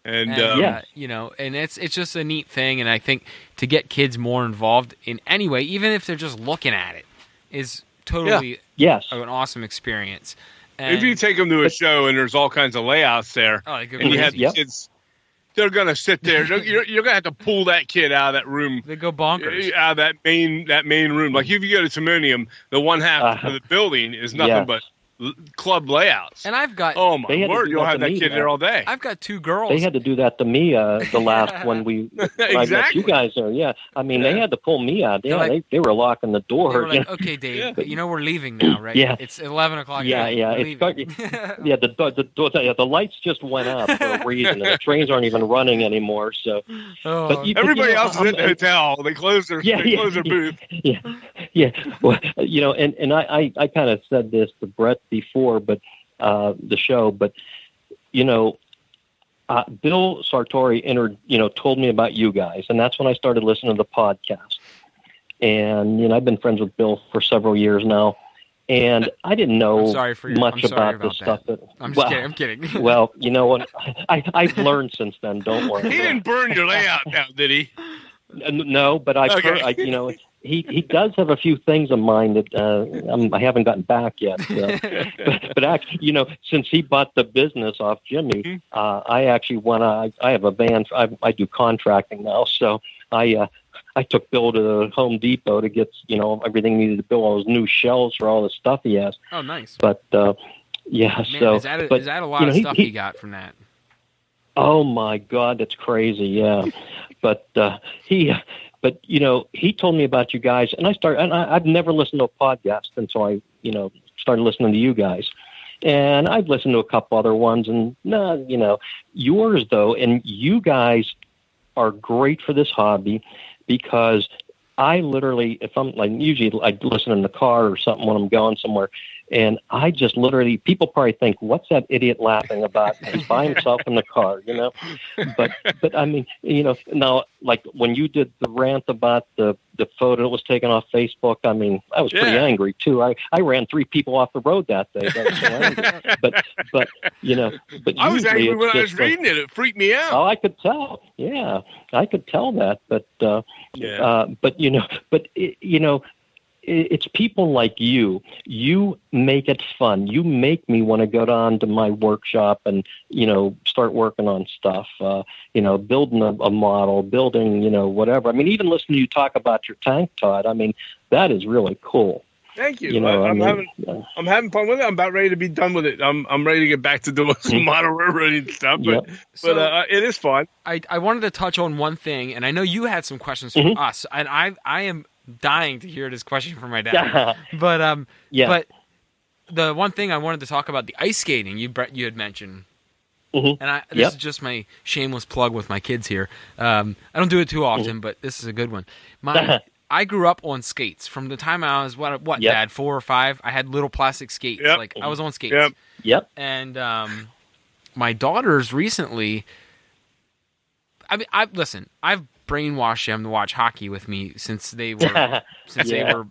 And and it's just a neat thing. And I think to get kids more involved in any way, even if they're just looking at it, is totally an awesome experience. And if you take them to a show and there's all kinds of layouts there, and you have the kids, they're going to sit there. You're going to have to pull that kid out of that room. They go bonkers. Out of that main room. Like if you go to Timonium, the one half of the building is nothing but club layouts. And I've got word, you'll have that kid there all day. I've got 2 girls. They had to do that to me the last one I met you guys there. Yeah, I mean they had to pull me out. Yeah, they were locking the door. They were like, "Okay, Dave, but we're leaving now, right? Yeah, it's 11 o'clock. Yeah. The lights just went up for a reason. And the trains aren't even running anymore. So, everybody else is at the hotel. They close their booth. Yeah. Well, and I kind of said this to Brett before, but the show, but Bill Sartori told me about you guys, and that's when I started listening to the podcast. And I've been friends with Bill for several years now, and I didn't know much about the stuff that. I'm kidding. Well, you know what? I've learned since then. Don't worry. He didn't burn your layout down, did he? No, but I've heard. He does have a few things in mind that I haven't gotten back yet. But actually, since he bought the business off Jimmy, I actually I have a van. I do contracting now, so I took Bill to the Home Depot to get everything needed to build all those new shelves for all the stuff he has. Oh, nice. But Man, so is that a lot of stuff he got from that? Oh my God, that's crazy. Yeah, but he told me about you guys, and I've never listened to a podcast until I started listening to you guys, And I've listened to a couple other ones, and yours though, and you guys are great for this hobby because I literally, if I'm like, usually I listen in the car or something when I'm going somewhere, and I just literally, people probably think, what's that idiot laughing about? He's by himself in the car, But I mean, now, like when you did the rant about the photo that was taken off Facebook, I mean, I was pretty angry too. I ran 3 people off the road that day. I was so angry. But I was angry when I was reading it. It freaked me out. Oh, I could tell. Yeah, I could tell that. But it's people like you. You make it fun. You make me want to go down to my workshop and, start working on stuff, building a model, building, whatever. I mean, even listening to you talk about your tank, Todd, I mean, that is really cool. Thank you. I'm having fun with it. I'm about ready to be done with it. I'm ready to get back to doing some model railroading stuff, but it is fun. I wanted to touch on one thing, and I know you had some questions for us, and I am dying to hear this question from my dad. But the one thing I wanted to talk about, the ice skating you had mentioned. And this is just my shameless plug with my kids here. I don't do it too often, but this is a good one. I grew up on skates from the time I was Dad, 4 or 5. I had little plastic skates. Like I was on skates. And my daughters recently. I mean, I've brainwashed them to watch hockey with me since they were they were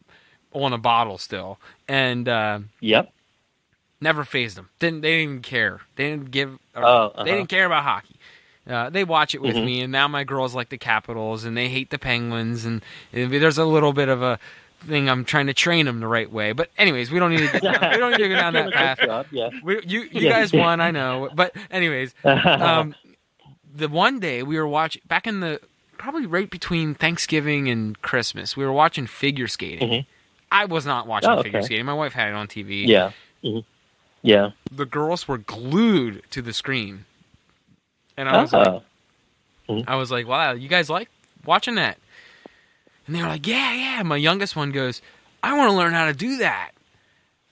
on a bottle still, and never phased them. They didn't even care. They didn't give. They didn't care about hockey. They watch it with me, and now my girls like the Capitals, and they hate the Penguins, and there's a little bit of a thing. I'm trying to train them the right way, but anyways, we don't need to go down that path. You guys won, I know, but anyways, the one day we were watching back in the probably right between Thanksgiving and Christmas, we were watching figure skating. I was not watching figure skating. My wife had it on TV. Yeah. The girls were glued to the screen. And I was like, wow, you guys like watching that? And they were like, yeah. My youngest one goes, I want to learn how to do that.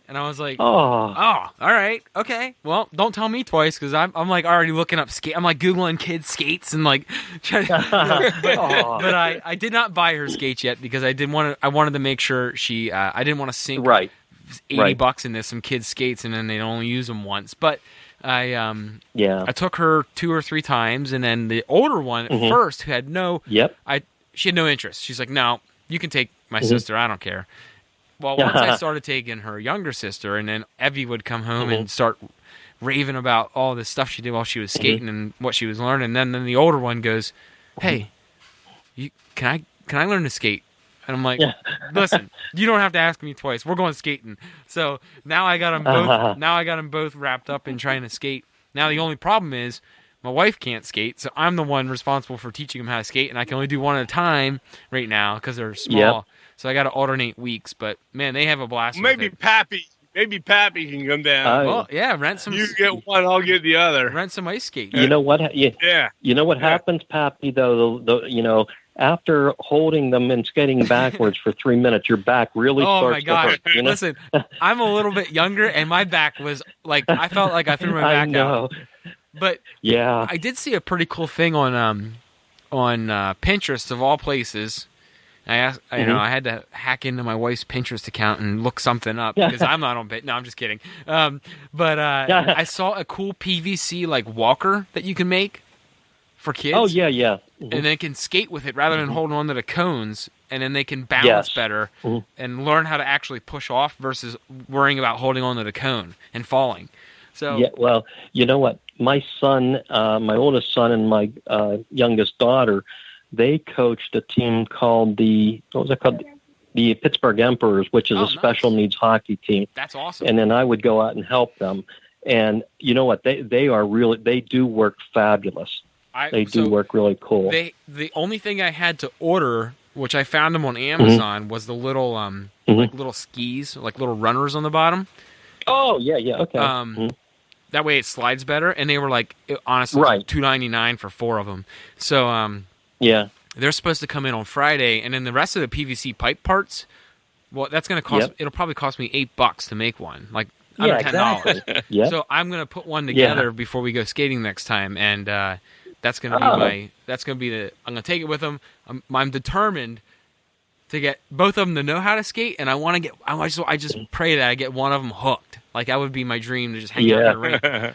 And I was like, oh, all right, okay. Well, don't tell me twice because I'm like already looking up skate. I'm like Googling kids skates and like trying to, but I did not buy her skates yet because I wanted to make sure I didn't want to sink $80 into some kids skates and then they'd only use them once. But I took her 2 or 3 times, and then the older one at first who had she had no interest. She's like, no, you can take my sister. I don't care. Well, once I started taking her younger sister, and then Evie would come home and start raving about all the stuff she did while she was skating and what she was learning. And then the older one goes, "Hey, can I learn to skate?" And I'm like, "Listen, you don't have to ask me twice. We're going skating." So now I got them both. Now I got them both wrapped up in trying to skate. Now the only problem is my wife can't skate, so I'm the one responsible for teaching them how to skate, and I can only do one at a time right now because they're small. So I got to alternate weeks, but man, they have a blast. Maybe Pappy can come down. Well, rent some. You get one, I'll get the other. Rent some ice skates. You know what? You know what happens, Pappy? Though, after holding them and skating backwards for 3 minutes, your back really starts to hurt. Listen, I'm a little bit younger, and my back was like I felt like I threw my back out. But I did see a pretty cool thing on Pinterest of all places. I asked, I had to hack into my wife's Pinterest account and look something up because I'm not on Pinterest. No, I'm just kidding. But I saw a cool PVC like walker that you can make for kids. Oh yeah. And they can skate with it rather than holding on to the cones, and then they can balance better and learn how to actually push off versus worrying about holding on to the cone and falling. So well, you know what? My son, my oldest son, and my youngest daughter, they coached a team called the Pittsburgh Emperors, which is a special needs hockey team. That's awesome. And then I would go out and help them. And you know what? They do work fabulous. They do work really cool. The only thing I had to order, which I found them on Amazon, was the little like little skis, like little runners on the bottom. Oh yeah, okay. That way it slides better, and they were like honestly $2.99 for 4 of them. So they're supposed to come in on Friday, and then the rest of the PVC pipe parts. Well, that's going to cost. It'll probably cost me $8 to make one. Like under exactly. $10. Yeah. So I'm gonna put one together before we go skating next time, and that's gonna be I'm gonna take it with them. I'm determined to get both of them to know how to skate, and I just pray that I get one of them hooked. Like that would be my dream, to just hang out in the rink.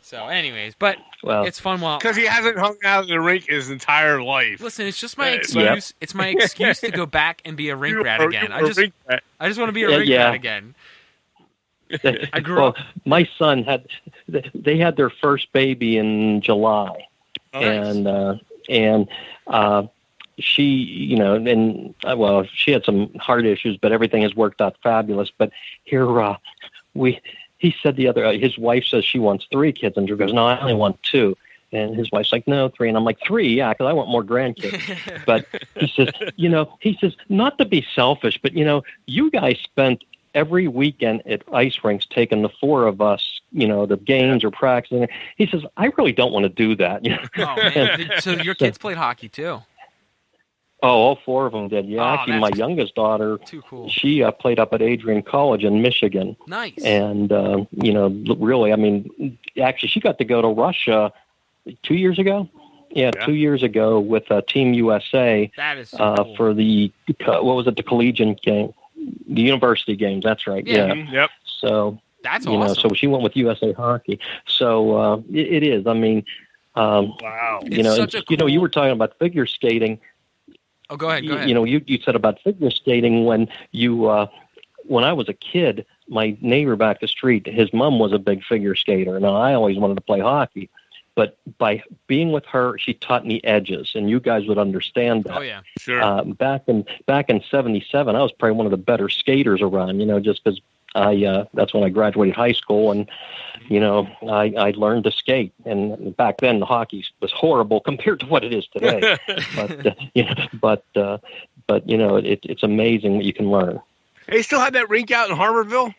So, anyways, but it's fun because he hasn't hung out in the rink his entire life. Listen, it's just my excuse. It's my excuse to go back and be a rink rat again. I just want to be a rink rat again. I grew up. My son they had their first baby in July, and she, she had some heart issues, but everything has worked out fabulous. But here, he said his wife says she wants 3 kids, and Drew goes, no, I only want 2. And his wife's like, no, 3. And I'm like, 3, yeah, because I want more grandkids. But he says, not to be selfish, but, you guys spent every weekend at ice rinks taking the 4 of us, the games or practicing. He says, I really don't want to do that. Oh, man. So your kids played hockey, too? Oh, all 4 of them did. Yeah, actually, my youngest daughter, too cool. She played up at Adrian College in Michigan. Nice. And, really, I mean, actually, she got to go to Russia 2 years ago. Yeah, 2 years ago with Team USA. That is so cool. For the collegiate game, the university games. That's right. Yeah. Yep. So that's awesome. So she went with USA Hockey. So it is. I mean, wow. You were talking about figure skating. Oh, go ahead. You said about figure skating when I was a kid, my neighbor back the street, his mom was a big figure skater. Now, I always wanted to play hockey, but by being with her, she taught me edges, and you guys would understand that. Oh, yeah. Sure. Back in 77, I was probably one of the better skaters around, just because that's when I graduated high school, and I learned to skate. And back then, the hockey was horrible compared to what it is today. but it's amazing what you can learn. They still had that rink out in Harborville?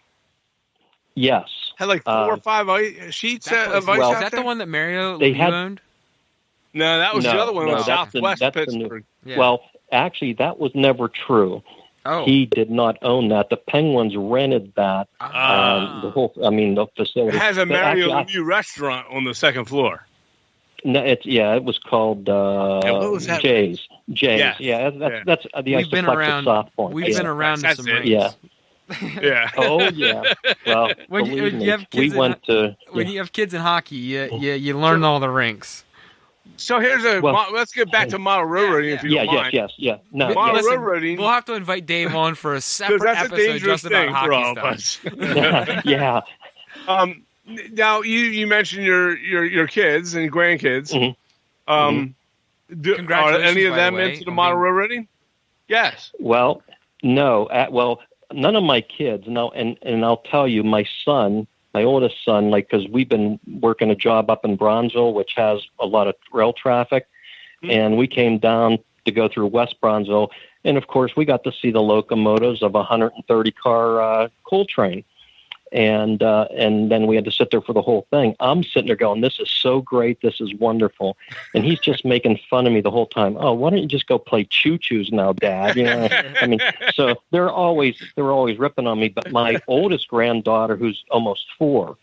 Yes. Had like 4 or 5 sheets of ice. Is that the one that Mario owned? No, that was the other one. No, Southwest Pittsburgh. Yeah. Well, actually, that was never true. Oh. He did not own that. The Penguins rented that. The facility. It has a Mario Lemieux restaurant on the second floor. No, it was called what was that? Jay's. Yeah. That's the We've been around. Soft Point. We've been around to some rinks. Yeah. Yeah. Oh yeah. Well, when you have kids when you have kids in hockey, you learn all the rinks. So let's get back to model railroading if you don't mind. Yes. No, model railroading. We'll have to invite Dave on for a separate episode just about hockey stuff. Yeah. Now you mentioned your kids and grandkids. Mm-hmm. Are any of them into the model railroading? Yes. Well, no. None of my kids. No, and I'll tell you, my son. My oldest son, because we've been working a job up in Bronzeville, which has a lot of rail traffic, and we came down to go through West Bronzeville, and of course we got to see the locomotives of a 130-car coal train, and then we had to sit there for the whole thing. I'm sitting there going, "This is so great, this is wonderful," and he's just making fun of me the whole time. "Oh, why don't you just go play choo-choos now, Dad?" I mean, so they're always ripping on me. But my oldest granddaughter, who's almost 4,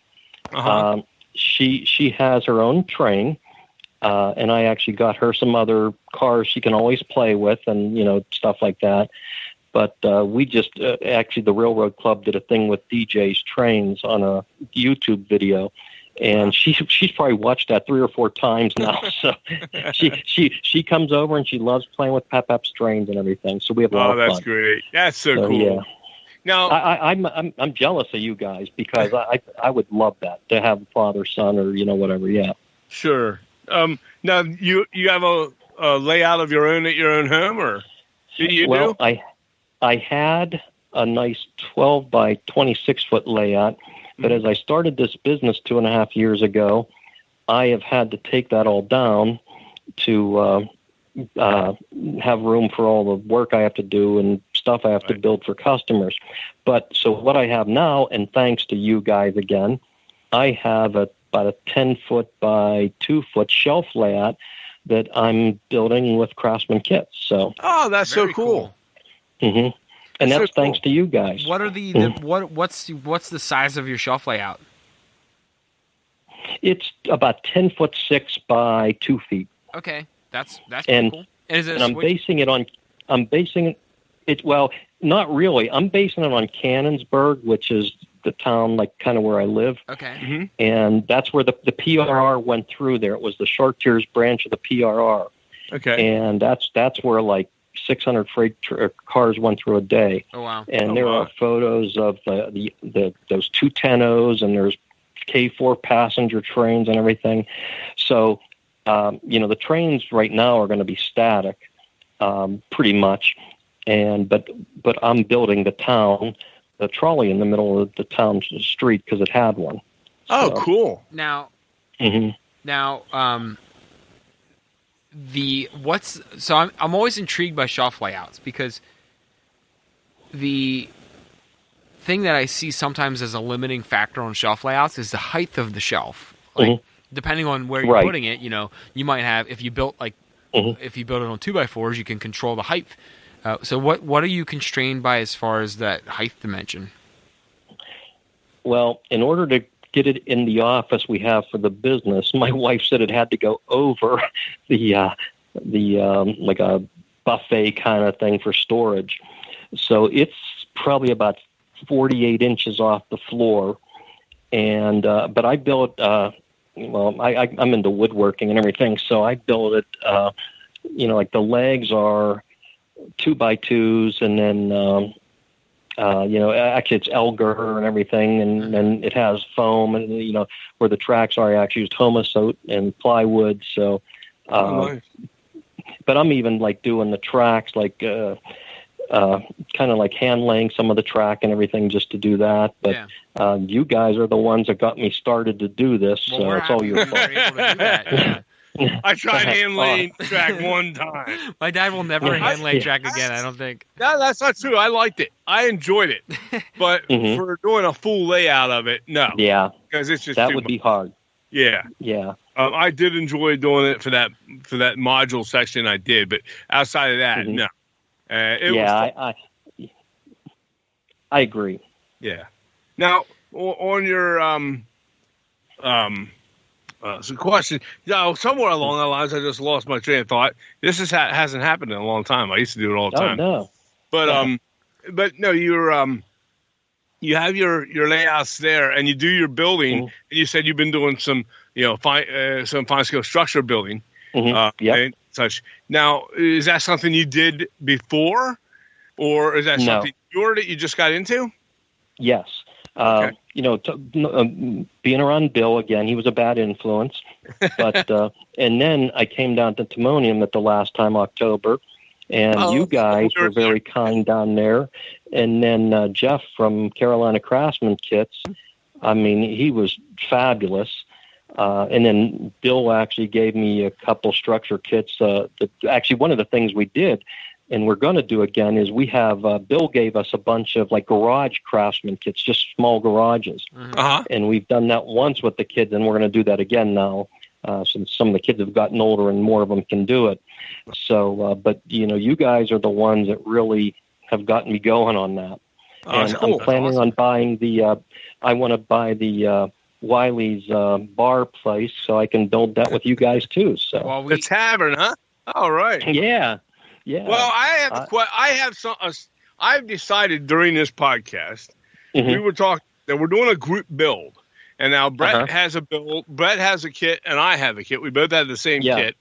she has her own train, and I actually got her some other cars she can always play with, and stuff like that. But we just actually the Railroad Club did a thing with DJ's trains on a YouTube video, and she's probably watched that 3 or 4 times now. So she comes over and she loves playing with Pep-Ep's trains and everything. So we have a lot of fun. Oh, that's great! That's so cool. Yeah. Now I'm jealous of you guys because I would love that to have father son or whatever. Yeah. Sure. Now you have a layout of your own at your own home, or you do? I had a nice 12 by 26 foot layout, but as I started this business 2.5 years ago, I have had to take that all down to have room for all the work I have to do and stuff I have to build for customers. But so what I have now, and thanks to you guys again, I have about a 10 foot by 2 foot shelf layout that I'm building with Craftsman kits. So that's so cool. Mm-hmm. And that's thanks to you guys. What are what's the size of your shelf layout? It's about 10'6" by 2 feet. Okay, that's pretty cool. And I'm basing it. Well, not really. I'm basing it on Cannonsburg, which is the town, like kind of where I live. Okay. Mm-hmm. And that's where the PRR went through there. It was the Short Tiers branch of the PRR. Okay. And that's where like 600 freight cars went through a day. Oh wow! And there are photos of those 210s, and there's K4 passenger trains and everything. So, the trains right now are going to be static, pretty much. But I'm building the trolley in the middle of the town street because it had one. Oh, cool! Now, mm-hmm. I'm always intrigued by shelf layouts because the thing that I see sometimes as a limiting factor on shelf layouts is the height of the shelf. Like, mm-hmm. depending on where you're putting it, you might have, if you built if you build it on 2x4s, you can control the height. So what are you constrained by as far as that height dimension? Well, in order to get it in the office we have for the business, my wife said it had to go over the like a buffet kind of thing for storage. So it's probably about 48 inches off the floor. And but I built I'm into woodworking and everything, so I built it like the legs are 2x2s, and then actually it's Elgar and everything, and then it has foam, and where the tracks are, I actually used Homosote and plywood. So, nice. But I'm even like doing the tracks, like kind of like hand laying some of the track and everything just to do that. But you guys are the ones that got me started to do this, so it's all your fault. Able to do that. Yeah. I tried hand laying track one time. My dad will never hand lay track again, I don't think. No, that's not true. I liked it. I enjoyed it. But for doing a full layout of it, no. Yeah. Because it's just that would be hard. Yeah. Yeah. I did enjoy doing it for that module section. I did, but outside of that, no. I agree. Yeah. Now, on your so question, somewhere along the lines, I just lost my train of thought. This hasn't happened in a long time. I used to do it all the time. No. But no, you have your layouts there, and you do your building. And you said you've been doing some fine scale structure building, and such. Now, is that something you did before, or is that something that you just got into? Yes. Okay. Being around Bill again, he was a bad influence. But and then I came down to Timonium at the last time, October, and you guys were very kind down there. And then Jeff from Carolina Craftsman Kits, I mean, he was fabulous. And then Bill actually gave me a couple structure kits. Actually, one of the things we did, and we're going to do again, is we have Bill gave us a bunch of like garage craftsman kits, just small garages. And we've done that once with the kids, and we're going to do that again now, since some of the kids have gotten older and more of them can do it. So, but you guys are the ones that really have gotten me going on that. And I'm planning on buying I want to buy the Wiley's bar place so I can build that with you guys too. So the tavern, huh? All right. Yeah. Yeah. Well, I've decided during this podcast, we were talking that we're doing a group build, and now Brett has a build, Brett has a kit, and I have a kit. We both have the same kit,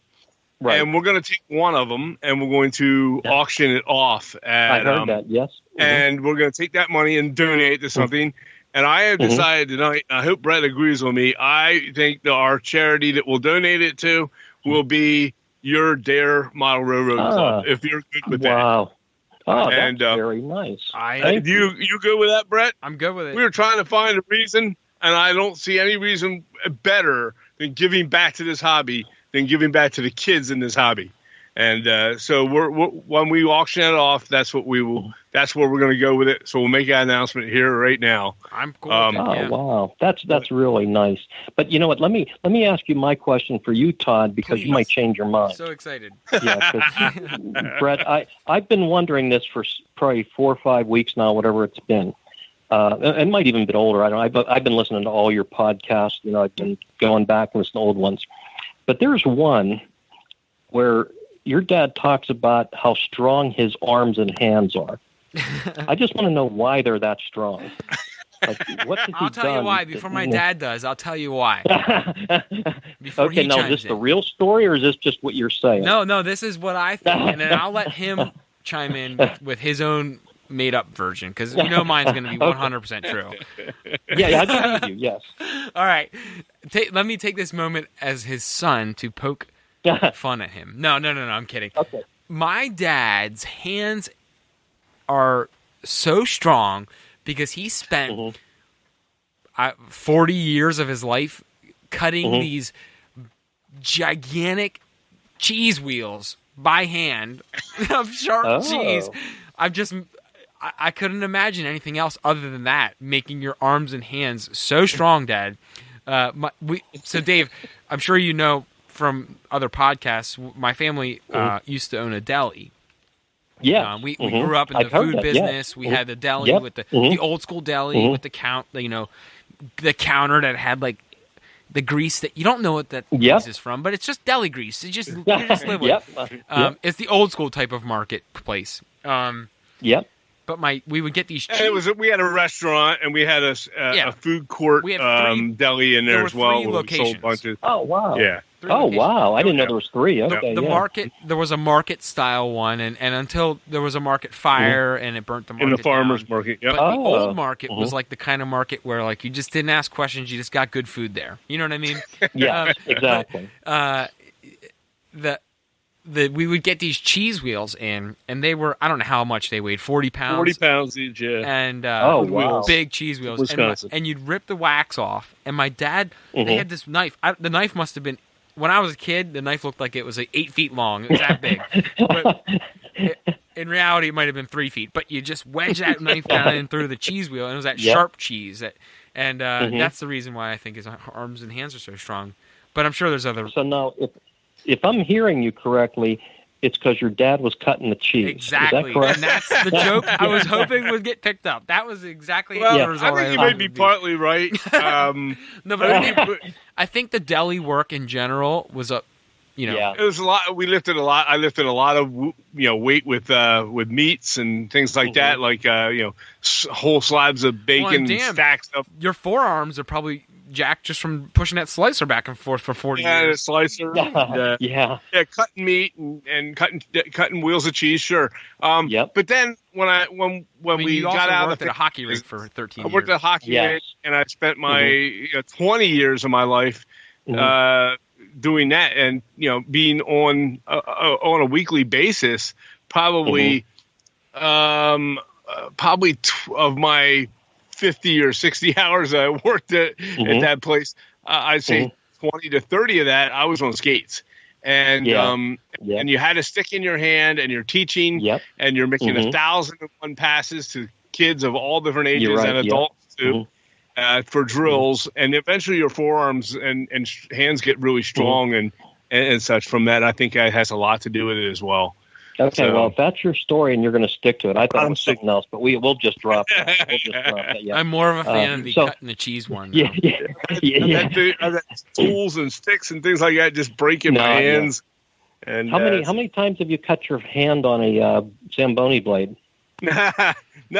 right? And we're going to take one of them, and we're going to auction it off. I heard that. Yes. And we're going to take that money and donate it to something. And I have decided tonight. I hope Brett agrees with me. I think that our charity that we'll donate it to will be your D.A.R.E. Model Railroad Club, if you're good with that. Wow. Oh, that's very nice. You good with that, Brett? I'm good with it. We were trying to find a reason, and I don't see any reason better than giving back to this hobby than giving back to the kids in this hobby. And so we're when we auction it off, that's what we will. That's where we're going to go with it. So we'll make that announcement here right now. I'm cool. Wow, that's really nice. But you know what? Let me ask you my question for you, Todd, because you might change your mind. So excited. Yeah, Brett, I've been wondering this for probably 4 or 5 weeks now, whatever it's been. It might even been older. I don't know. I've been listening to all your podcasts. You know, I've been going back and listening to old ones. But there's one where your dad talks about how strong his arms and hands are. I just want to know why they're that strong. Like, what has I'll tell you why. Before my dad does, I'll tell you why. Okay, now is this the real story, or is this just what you're saying? No, this is what I think, and then I'll let him chime in with his own made-up version, because you know mine's going to be 100% true. Yeah, I believe you, yes. All right. Let me take this moment as his son to poke fun at him. No, I'm kidding. Okay. My dad's hands are so strong because he spent 40 years of his life cutting these gigantic cheese wheels by hand of sharp cheese. I couldn't imagine anything else other than that, making your arms and hands so strong, Dad. So Dave, I'm sure you know from other podcasts, my family used to own a deli. Yeah, we grew up in the food business. We had the deli with the old school deli with the the counter that had like the grease that you don't know what that grease is from, but it's just deli grease. You just live with. It's the old school type of marketplace. But we would get these cheese. We had a restaurant and we had a food court deli in there as well. There were 3 locations. Bunches. Oh wow! Yeah. Wow! I didn't know there was 3. Okay. The market, there was a market style one, and until there was a market fire and it burnt the market. In the farmers down. market. Yep. But the old market was like the kind of market where like you just didn't ask questions, you just got good food there. You know what I mean? Yeah, exactly. We would get these cheese wheels in, and they were, I don't know how much they weighed, 40 pounds. 40 pounds each, yeah. And wow. big cheese wheels. And you'd rip the wax off. And my dad, they had this knife. The knife must have been, when I was a kid, the knife looked like it was like 8 feet long. It was that big. But in reality, it might have been 3 feet. But you just wedge that knife down in through the cheese wheel, and it was that sharp cheese. And that's the reason why I think his arms and hands are so strong. But I'm sure there's other... So now, if I'm hearing you correctly, it's because your dad was cutting the cheese. Exactly. Is that correct? And that's the joke I was hoping would get picked up. That was exactly the result. I think you may be partly right. No, but I think the deli work in general was a, it was a lot. We lifted a lot. I lifted a lot of weight with meats and things like that, like whole slabs of bacon, stacks up. Your forearms are probably jacked just from pushing that slicer back and forth for 40 years. Yeah, the slicer. Yeah, cutting meat and cutting wheels of cheese. Sure. But then when we got out of at a hockey rink for 13 years. I worked at a hockey rink, and I spent my 20 years of my life doing that, and being on a weekly basis, probably of my 50 or 60 hours I worked at that place, I'd say 20 to 30 of that I was on skates. And and you had a stick in your hand, and you're teaching, and you're making 1,001 passes to kids of all different ages and adults too, for drills. And eventually your forearms and hands get really strong and such from that. I think that has a lot to do with it as well. Okay, well, if that's your story and you're going to stick to it, I thought it was something else, but we'll just drop that. I'm more of a fan of the cutting the cheese one. I've got tools and sticks and things like that just breaking my hands. Yeah. And how many times have you cut your hand on a Zamboni blade? No,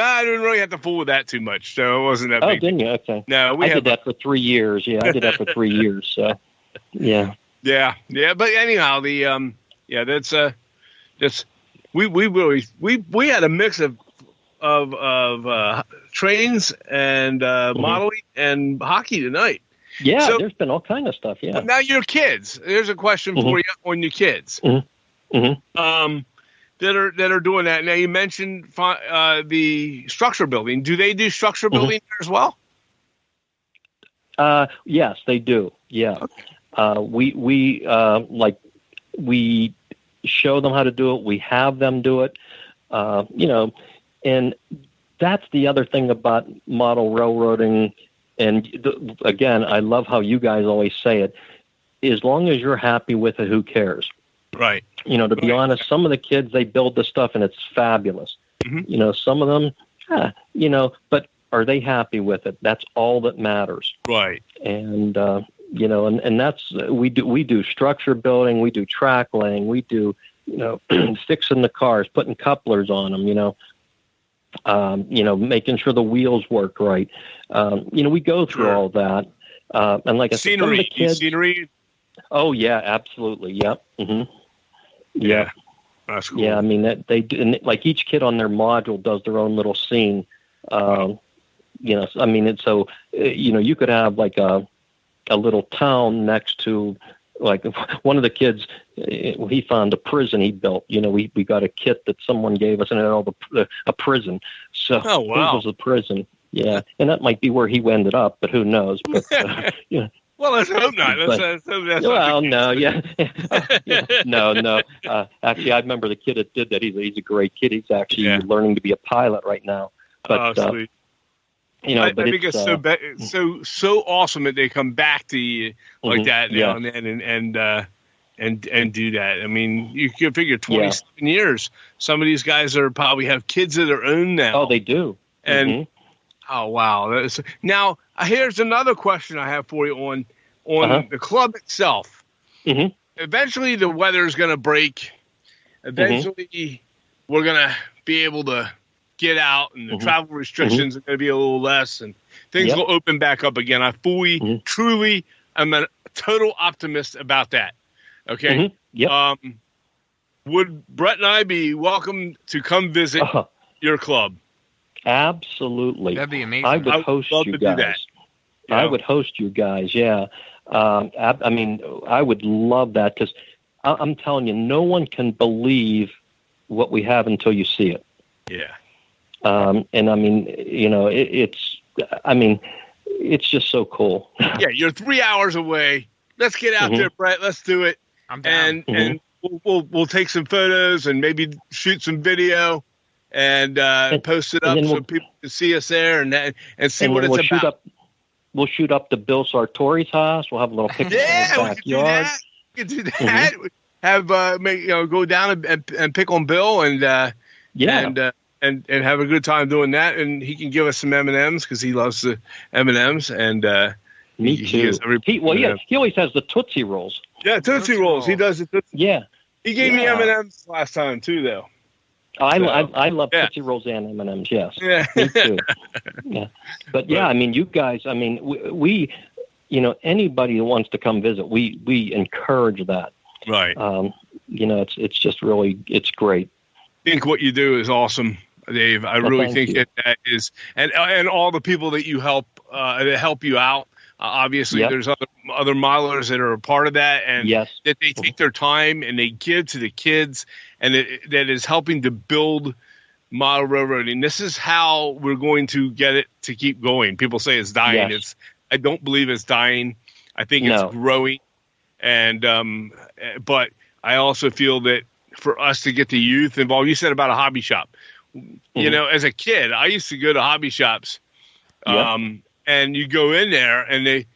I didn't really have to fool with that too much, so it wasn't that big. Oh, didn't you? Okay. No, I did that for 3 years. Yeah, I did that for 3 years. So, yeah. Yeah. But anyhow, we had a mix of trains and modeling and hockey tonight. Yeah, so, there's been all kind of stuff. Yeah. Now your kids. There's a question for you on your kids. That are doing that. Now you mentioned the structure building. Do they do structure building as well? Yes, they do. Yeah. Okay. We show them how to do it. We have them do it. And that's the other thing about model railroading. And again, I love how you guys always say it. As long as you're happy with it, who cares? Right. To be honest, some of the kids, they build this stuff and it's fabulous. Mm-hmm. Some of them, but are they happy with it? That's all that matters. Right. And, and that's, we do structure building, we do track laying, we do, fixing the cars, putting couplers on them, making sure the wheels work right. We go through all that. And like I said, some of the kids, scenery. Oh yeah, absolutely. Yep. Mm-hmm. Yeah. That's cool. Yeah. I mean that they do, and like each kid on their module does their own little scene. I mean, and so, you could have like a little town next to, like one of the kids, he found a prison he built. We got a kit that someone gave us and it had all a prison. So oh, wow. It was a prison. Yeah. And that might be where he ended up, but who knows? But, well, let's hope not. Let's hope that's well, no, yeah. No. Actually, I remember the kid that did that. He's a great kid. He's actually learning to be a pilot right now. But, sweet. I think it's so awesome that they come back to you like that now and then and do that. I mean, you can figure 27 years. Some of these guys probably have kids of their own now. Oh, they do. And oh wow! Now here's another question I have for you on the club itself. Mm-hmm. Eventually, the weather is going to break. Eventually, we're going to be able to get out, and the travel restrictions are going to be a little less, and things will open back up again. I truly, am a total optimist about that. Okay. Would Brett and I be welcome to come visit your club? Absolutely. That'd be amazing. I would host you guys. I would host you guys. Yeah. I mean, I would love that because I'm telling you, no one can believe what we have until you see it. Yeah. And I mean, it's just so cool. Yeah. You're 3 hours away. Let's get out there, Brett. Let's do it. I'm down. And we'll take some photos and maybe shoot some video and post it up so people can see us there and see what it's about. We'll shoot up to Bill Sartori's house. We'll have a little picture in his backyard. We can do that. Have go down and pick on Bill and have a good time doing that. And he can give us some M&Ms because he loves the M&Ms. And me too. He always has the Tootsie Rolls. Yeah, Tootsie Rolls. He does the Tootsie. Yeah. He gave me M&Ms last time too, though. I love Tootsie Rolls and M&Ms. Yes. Yeah. Me too. Yeah. But I mean, you guys. I mean, we anybody who wants to come visit, we encourage that. Right. It's just really it's great. I think what you do is awesome, Dave. I really think that is, and all the people that you help that help you out. Obviously, there's other modelers that are a part of that, and that they take their time and they give to the kids, and that is helping to build model railroading. This is how we're going to get it to keep going. People say it's dying. Yes. I don't believe it's dying. I think it's growing, and but I also feel that for us to get the youth involved, you said about a hobby shop. As a kid, I used to go to hobby shops. And you go in there, and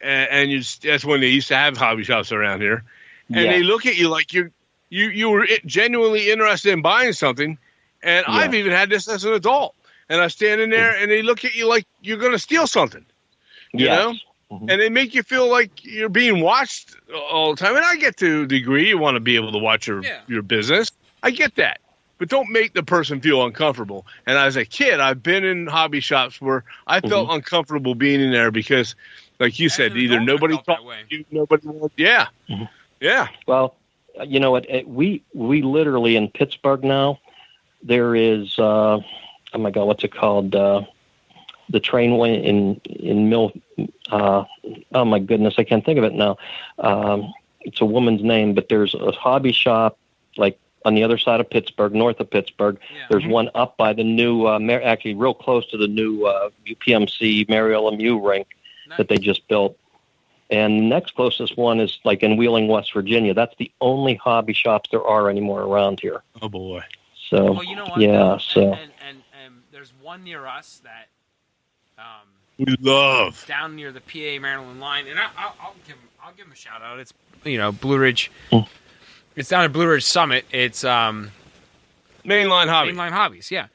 that's when they used to have hobby shops around here, and they look at you like you were genuinely interested in buying something. And I've even had this as an adult, and I stand in there, and they look at you like you're going to steal something, you know, and they make you feel like you're being watched all the time. And I get to a degree, you want to be able to watch your business. I get that. But don't make the person feel uncomfortable. And as a kid, I've been in hobby shops where I felt uncomfortable being in there because, like you said, either nobody talked to you, nobody wanted. Yeah. Yeah. Well, you know what? We literally in Pittsburgh now, there is, oh my God, what's it called? The trainway in Mill. Oh my goodness, I can't think of it now. It's a woman's name, but there's a hobby shop like on the other side of Pittsburgh, north of Pittsburgh. Yeah. There's one up by the new, actually real close to the new UPMC Mary LMU rink that they just built. And the next closest one is like in Wheeling, West Virginia. That's the only hobby shops there are anymore around here. Oh boy! So you know what? yeah, so and there's one near us that We love down near the PA Maryland line, and I'll give them a shout out. It's Blue Ridge. It's down at Blue Ridge Summit. It's Mainline Hobby. Mainline Hobbies. Yeah.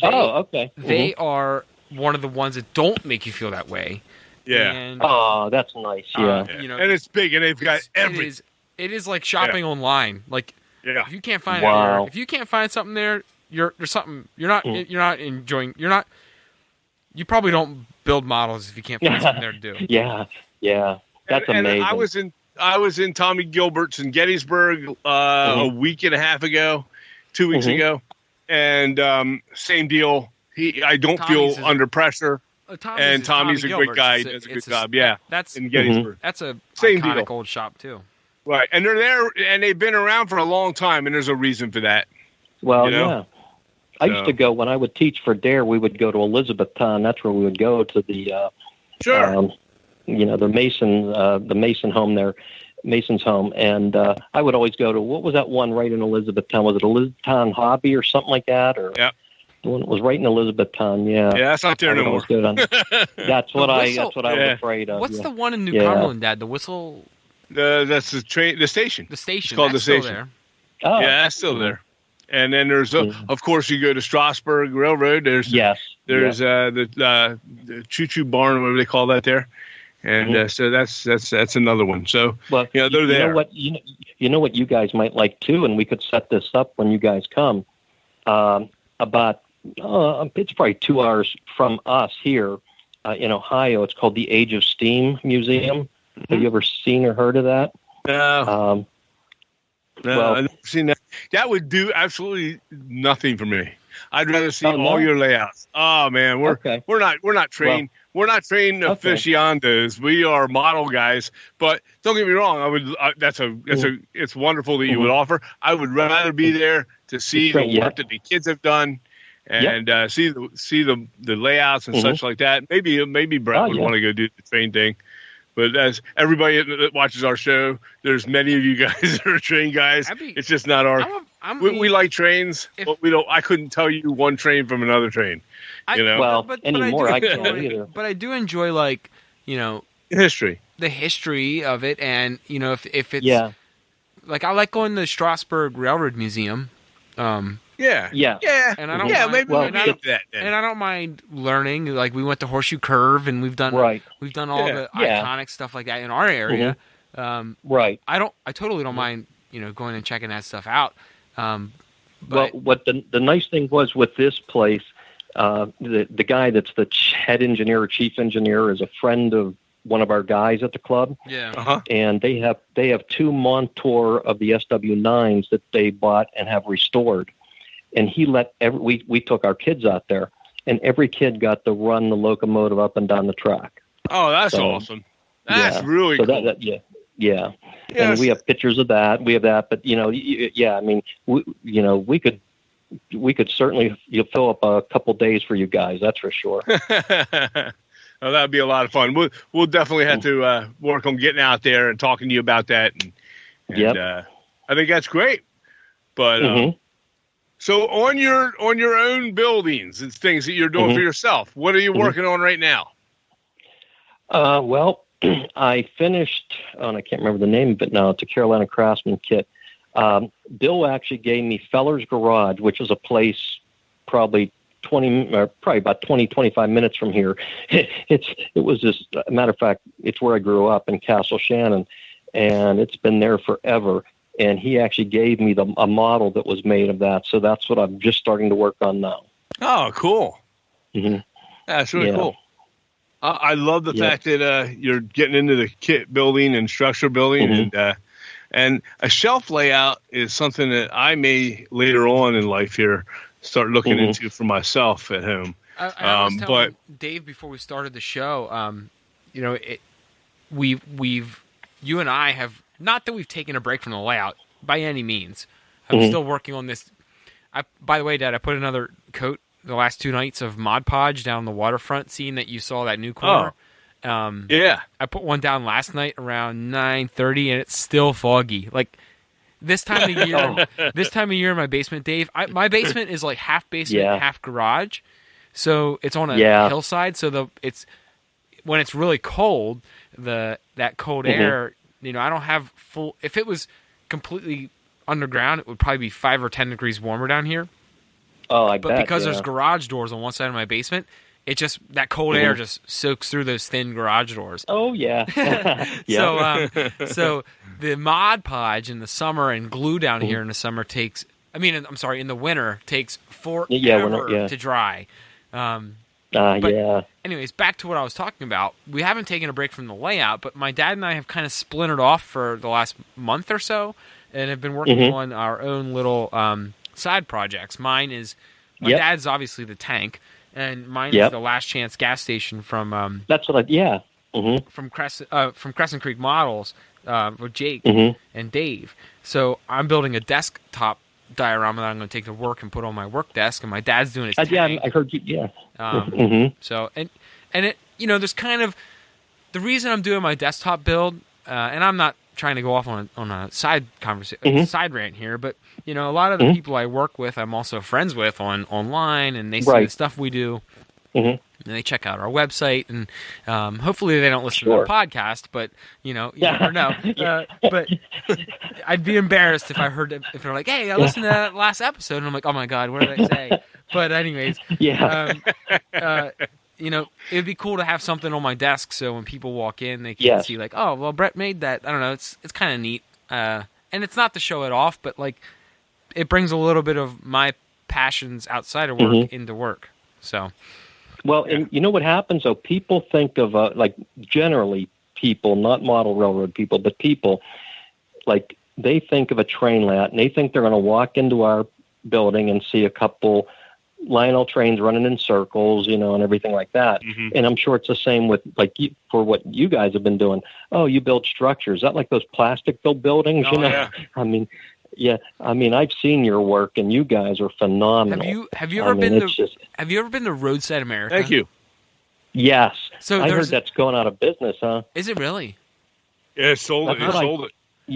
okay. They are one of the ones that don't make you feel that way. Yeah. And, that's nice. Yeah. And it's big, and they've got everything. It is like shopping online. Like, if you can't find Wow. if you can't find something there, there's something you're not enjoying. You probably don't build models if you can't find something there to do. Yeah. That's amazing. And I was in Tommy Gilbert's in Gettysburg a week and a half ago, 2 weeks ago, and same deal. I don't feel under pressure. Tommy's a great guy. He does a good job. Yeah, that's in Gettysburg. That's a same iconic deal. old shop too. Right, and they're there, and they've been around for a long time, and there's a reason for that. Well, yeah. I used to go when I would teach for D.A.R.E. We would go to Elizabethtown. That's where we would go to the, the Mason home there, Mason's home, and I would always go to what was that one right in Elizabethtown? Was it Elizabethtown Hobby or something like that? Or yeah. The one that was right in Elizabethtown, yeah. Yeah, that's not there no more. That's what I was afraid of. What's the one in New Cumberland, Dad? The Whistle. That's the train. The station. The station. It's called that's the station. Still there. Oh. Yeah, that's still there. And then there's, of course, you go to Strasburg Railroad. There's the Choo Choo Barn, whatever they call that there. And so that's another one. So they're there. You know what you guys might like too, and we could set this up when you guys come. It's probably 2 hours from us here in Ohio. It's called the Age of Steam Museum. Have you ever seen or heard of that? No. I've never seen that. That would do absolutely nothing for me. I'd rather see all your layouts. Oh man, we're not trained. We're not trained aficionados. We are model guys. But don't get me wrong. I would. It's wonderful that you would offer. I would rather be there to see the work that the kids have done, and see the layouts and such like that. Maybe Brett would want to go do the train thing. But as everybody that watches our show, there's many of you guys that are train guys. It's just not our. We like trains, but we don't. I couldn't tell you one train from another train. Anymore I can't either. But I do enjoy history, the history of it, and if it's like I like going to the Strasburg Railroad Museum. And I don't mind, and I don't mind learning. Like we went to Horseshoe Curve, and we've done all the iconic stuff like that in our area. I totally don't mind going and checking that stuff out. What the nice thing was with this place, the guy that's the head engineer or chief engineer is a friend of one of our guys at the club. And they have 2 Montour of the SW9s that they bought and have restored. And he let we took our kids out there, and every kid got to run the locomotive up and down the track. Oh, that's awesome! That's really cool. Yes. And we have pictures of that. We have that, but I mean, we could certainly fill up a couple days for you guys. That's for sure. Oh, that'd be a lot of fun. We'll definitely have to work on getting out there and talking to you about that. And I think that's great. But so on your own buildings and things that you're doing for yourself, what are you working on right now? I finished, and I can't remember the name of it now. It's a Carolina Craftsman kit. Bill actually gave me Feller's Garage, which is a place probably about 20, 25 minutes from here. It was just, a matter of fact, it's where I grew up in Castle Shannon, and it's been there forever. And he actually gave me a model that was made of that. So that's what I'm just starting to work on now. Oh, cool. That's really cool. I love the fact that you're getting into the kit building and structure building, and a shelf layout is something that I may later on in life here start looking into for myself at home. I was telling Dave before we started the show, you and I have, not that we've taken a break from the layout by any means. I'm still working on this. By the way, Dad, I put another coat the last 2 nights of Mod Podge down the waterfront, seeing that you saw that new corner. I put one down last night around 9:30, and it's still foggy. Like this time of year, in my basement, Dave. My basement is like half basement, half garage, so it's on a hillside. So when it's really cold, that cold air, I don't have full. If it was completely underground, it would probably be 5 or 10 degrees warmer down here. Oh, I bet. But because there's garage doors on one side of my basement, it just that cold air just soaks through those thin garage doors. Oh yeah. So the Mod Podge in the summer and glue down here in the summer in the winter takes forever to dry. Anyways, back to what I was talking about. We haven't taken a break from the layout, but my dad and I have kind of splintered off for the last month or so, and have been working on our own little side projects. Mine is my dad's obviously the tank. And mine is the Last Chance gas station from that's what from Crescent Creek Models with Jake and Dave. So I'm building a desktop diorama that I'm going to take to work and put on my work desk, and my dad's doing his tank. Yeah, I heard you. Yeah. So and it there's kind of the reason I'm doing my desktop build, and I'm not trying to go off on a side conversation, side rant here, but a lot of the people I work with, I'm also friends with online, and they see the stuff we do, and they check out our website, and hopefully they don't listen to the podcast, but you never know. But I'd be embarrassed if I heard if they're like, "Hey, I listened to that last episode," and I'm like, "Oh my god, what did I say?" But anyways, it'd be cool to have something on my desk so when people walk in, they can see like, oh, well, Brett made that. I don't know. It's kind of neat. And it's not to show it off, but like it brings a little bit of my passions outside of work into work. So, well, and you know what happens though? People think of generally people, not model railroad people, but people like they think of a train layout and they think they're going to walk into our building and see a couple Lionel trains running in circles, and everything like that. And I'm sure it's the same with for what you guys have been doing. Oh, you build structures. Is that like those plastic built buildings? Oh, yeah. I mean, I've seen your work, and you guys are phenomenal. Have you ever been to Roadside America? Thank you. Yes. So I heard that's going out of business, huh? Is it really? Yeah, sold it.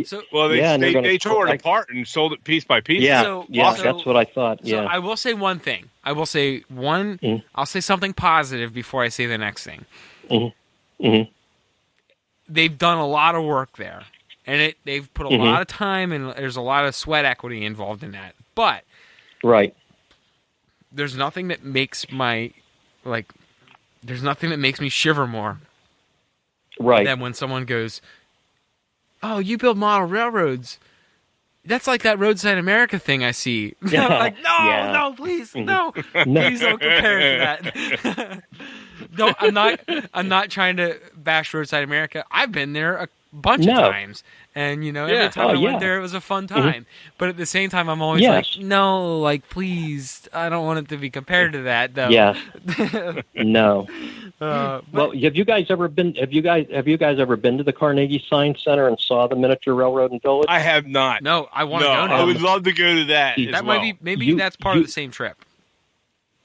So, they tore it apart and sold it piece by piece. Yeah, that's what I thought. Yeah. So I will say one thing. I'll say something positive before I say the next thing. They've done a lot of work there, and they've put a lot of time, and there's a lot of sweat equity involved in that. But there's nothing that makes me shiver more than when someone goes, "Oh, you build model railroads. That's like that Roadside America thing I see." Like, no, please, no, please don't compare it to that. No, I'm not trying to bash Roadside America. I've been there a bunch of times, and every time I went there, it was a fun time. But at the same time, I'm always like, no, like please, I don't want it to be compared to that, though. Yeah, no. Well, have you guys ever been to the Carnegie Science Center and saw the miniature railroad in Village? I have not. No, I want to go now. I would love to go to that. That might be that's part of the same trip.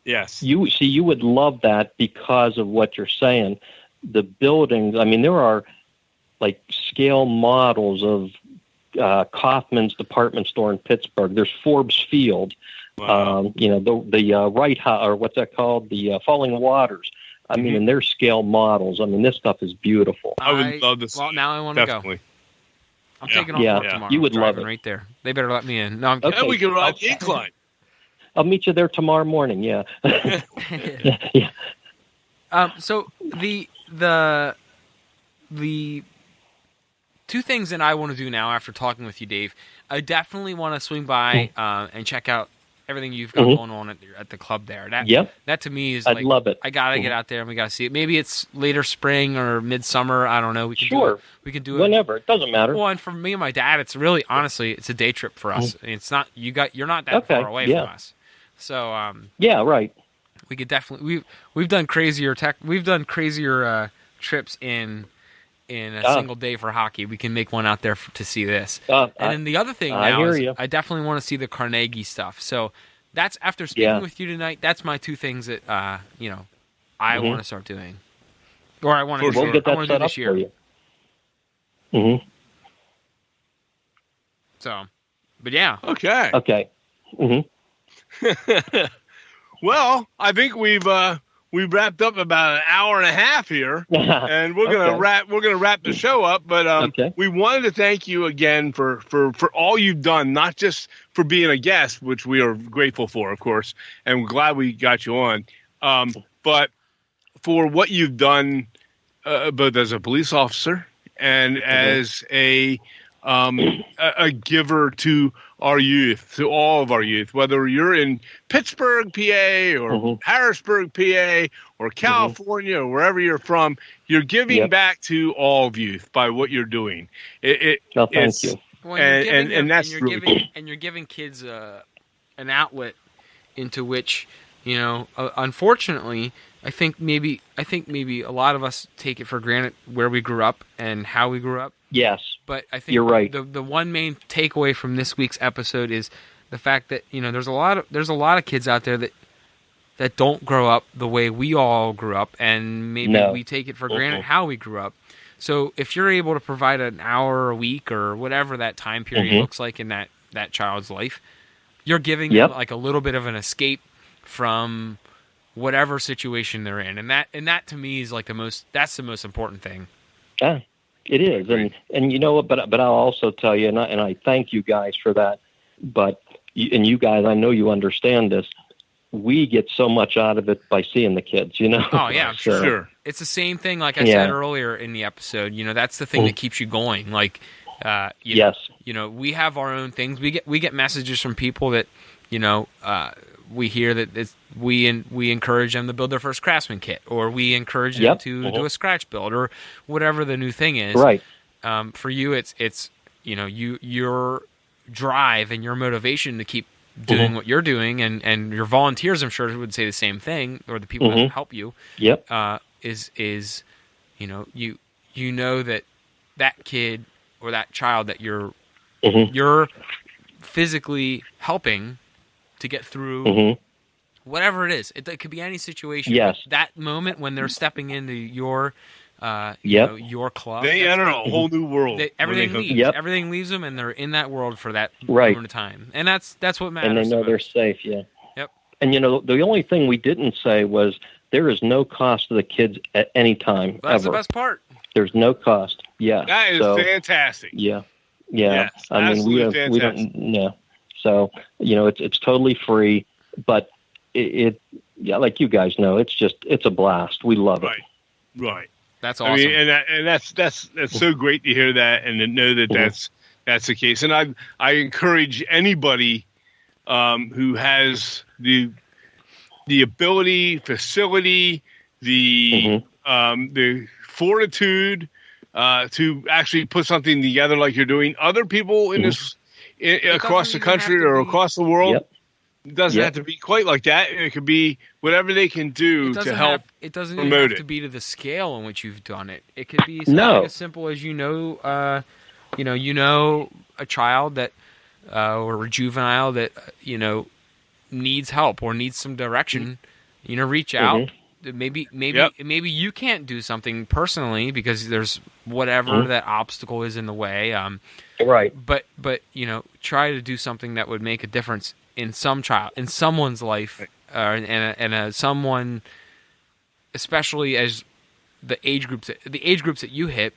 Yes. You would love that because of what you're saying. The buildings, I mean, there are like scale models of Kaufman's department store in Pittsburgh. There's Forbes Field, wow. The Wright House, or what's that called? The Falling Waters. I mean, and they're scale models. I mean, this stuff is beautiful. I would love to see. Well, now I want to go. I'm taking off work tomorrow. You would love it right there. They better let me in. No, I'm kidding. Okay. We can ride the incline. I'll meet you there tomorrow morning. Yeah. So the two things that I want to do now after talking with you, Dave, I definitely want to swing by and check out everything you've got going on at the club there. That to me is I'd love it. I gotta get out there and we gotta see it. Maybe it's later spring or midsummer. I don't know. We can do it whenever. It doesn't matter. Well, and for me and my dad, it's really honestly it's a day trip for us. It's not you're not that far away from us. So right. We could definitely we've done crazier trips in a single day for hockey. We can make one out there to see this. And then the other thing now is I definitely want to see the Carnegie stuff. So that's after speaking with you tonight. That's my two things that I want to start doing. Or I want to We'll get that set up this year. for you. Mm-hmm. So, but yeah. Okay. Okay. Mm-hmm. Well, I think we've wrapped up about an hour and a half here, and we're gonna wrap the show up. But we wanted to thank you again for all you've done, not just for being a guest, which we are grateful for, of course, and we're glad we got you on, but for what you've done, both as a police officer and as a giver to our youth, to all of our youth, whether you're in Pittsburgh, PA, or Harrisburg, PA, or California, or wherever you're from, you're giving back to all of youth by what you're doing. Thank you. Well, and that's really cool. And you're giving kids an outlet into which, unfortunately, I think maybe a lot of us take it for granted where we grew up and how we grew up. Yes, but I think you're right. The one main takeaway from this week's episode is the fact that there's a lot of kids out there that don't grow up the way we all grew up, and maybe we take it for granted how we grew up. So if you're able to provide an hour a week or whatever that time period looks like in that child's life, you're giving them like a little bit of an escape from whatever situation they're in, and that to me is like the most important thing. Yeah, it is, and you know what? But I'll also tell you, and I thank you guys for that. But you guys, I know you understand this. We get so much out of it by seeing the kids, Oh yeah, I'm so, sure. It's the same thing, like I said earlier in the episode. That's the thing that keeps you going. Like, yes, we have our own things. We get messages from people that, we hear that we encourage them to build their first Craftsman kit, or we encourage them to do a scratch build, or whatever the new thing is. Right. For you, it's your drive and your motivation to keep doing what you're doing, and your volunteers, I'm sure, would say the same thing, or the people that help you. Yep. Is you know that kid or that child that you're physically helping to get through whatever it is. It could be any situation. Yes. That moment when they're stepping into your your club, they enter a whole new world. Everything leaves. Yep. Everything leaves them, and they're in that world for that right. moment of time. And that's what matters. And they know they're safe. Yeah. Yep. And the only thing we didn't say was there is no cost to the kids at any time. That's ever. the best part. There's no cost. Yeah. That is fantastic. Yeah. Yes, I mean, we don't. Yeah. So it's totally free, but it like you guys know, it's a blast. We love it. Right. That's awesome. I mean, and that's so great to hear that and to know that that's the case. And I encourage anybody who has the ability, facility, the fortitude to actually put something together like you're doing. Other people in this across the country or across the world. It doesn't have to be quite like that. It could be whatever they can do to help. It doesn't even have to be to the scale in which you've done it. It could be something as simple as a child that or a juvenile that needs help or needs some direction. Reach out. Maybe you can't do something personally because there's whatever that obstacle is in the way. Right. But try to do something that would make a difference in someone's life, and someone, especially as the age groups that you hit,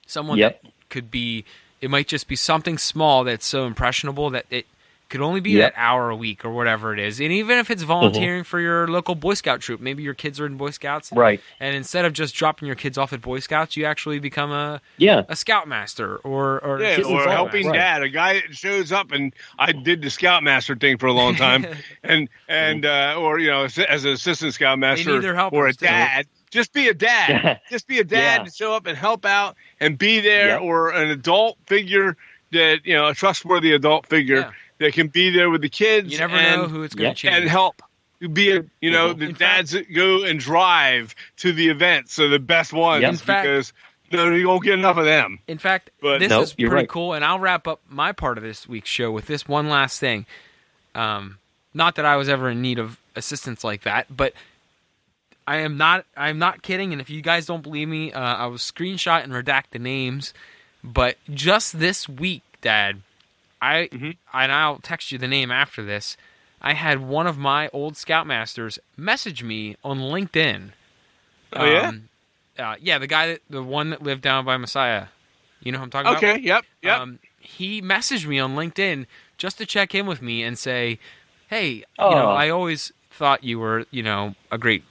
someone that could be. It might just be something small that's so impressionable that it could only be that hour a week or whatever it is. And even if it's volunteering for your local Boy Scout troop, maybe your kids are in Boy Scouts. Right. And instead of just dropping your kids off at Boy Scouts, you actually become a Scoutmaster or helping dad. A guy that shows up, and I did the Scoutmaster thing for a long time. and or as an assistant Scoutmaster or a dad. Just be a dad. Just be a dad to show up and help out and be there, or an adult figure that, a trustworthy adult figure that can be there with the kids. You never know who it's going to change. And help. Be the dads that go and drive to the events are the best ones because you won't get enough of them. In fact, this is pretty cool, and I'll wrap up my part of this week's show with this one last thing. Not that I was ever in need of assistance like that, but I'm not kidding. And if you guys don't believe me, I will screenshot and redact the names. But just this week, Dad, and I'll text you the name after this. I had one of my old Scoutmasters message me on LinkedIn. Oh yeah. Yeah, the one that lived down by Messiah. You know who I'm talking about? Okay. Yep. He messaged me on LinkedIn just to check in with me and say, "Hey, I always thought you were, a great."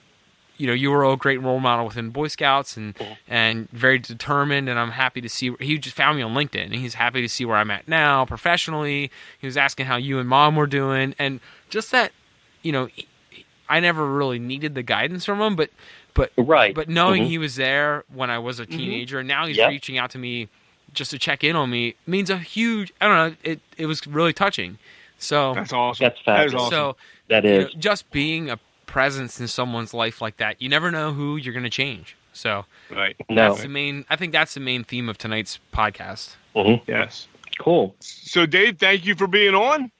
You were a great role model within Boy Scouts and very determined, and I'm happy to see. He just found me on LinkedIn, and he's happy to see where I'm at now professionally. He was asking how you and Mom were doing, and just that, I never really needed the guidance from him, but knowing he was there when I was a teenager, and now he's reaching out to me just to check in on me means a huge. I don't know. It was really touching. So that's awesome. That's fabulous. That is awesome. So that is just being a presence in someone's life like that. You never know who you're going to change. So right. That's I think that's the main theme of tonight's podcast. Mm-hmm. Yes. Cool. So Dave, thank you for being on.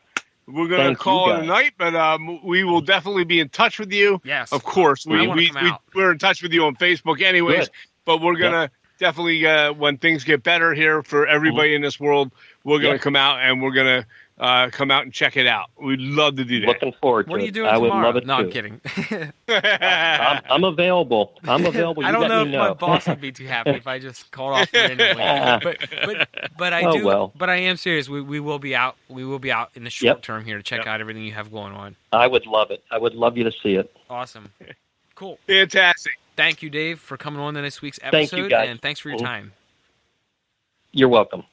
We're going to call it a night, but we will definitely be in touch with you. Yes. Of course. We're in touch with you on Facebook anyways, Good. but we're going to definitely, when things get better here for everybody in this world, we're going to come out and we're going to come out and check it out. We'd love to do that. Looking forward to it. What are you doing I tomorrow? would love it No, too. I'm kidding. I'm available. You I don't know let if me my know. boss would be too happy if I just called off randomly. But I do. Well. But I am serious. We will be out. We will be out in the short term here to check out everything you have going on. I would love it. I would love you to see it. Awesome. Cool. Fantastic. Thank you, Dave, for coming on to this week's Thank episode. you, guys. And thanks for your time. You're welcome.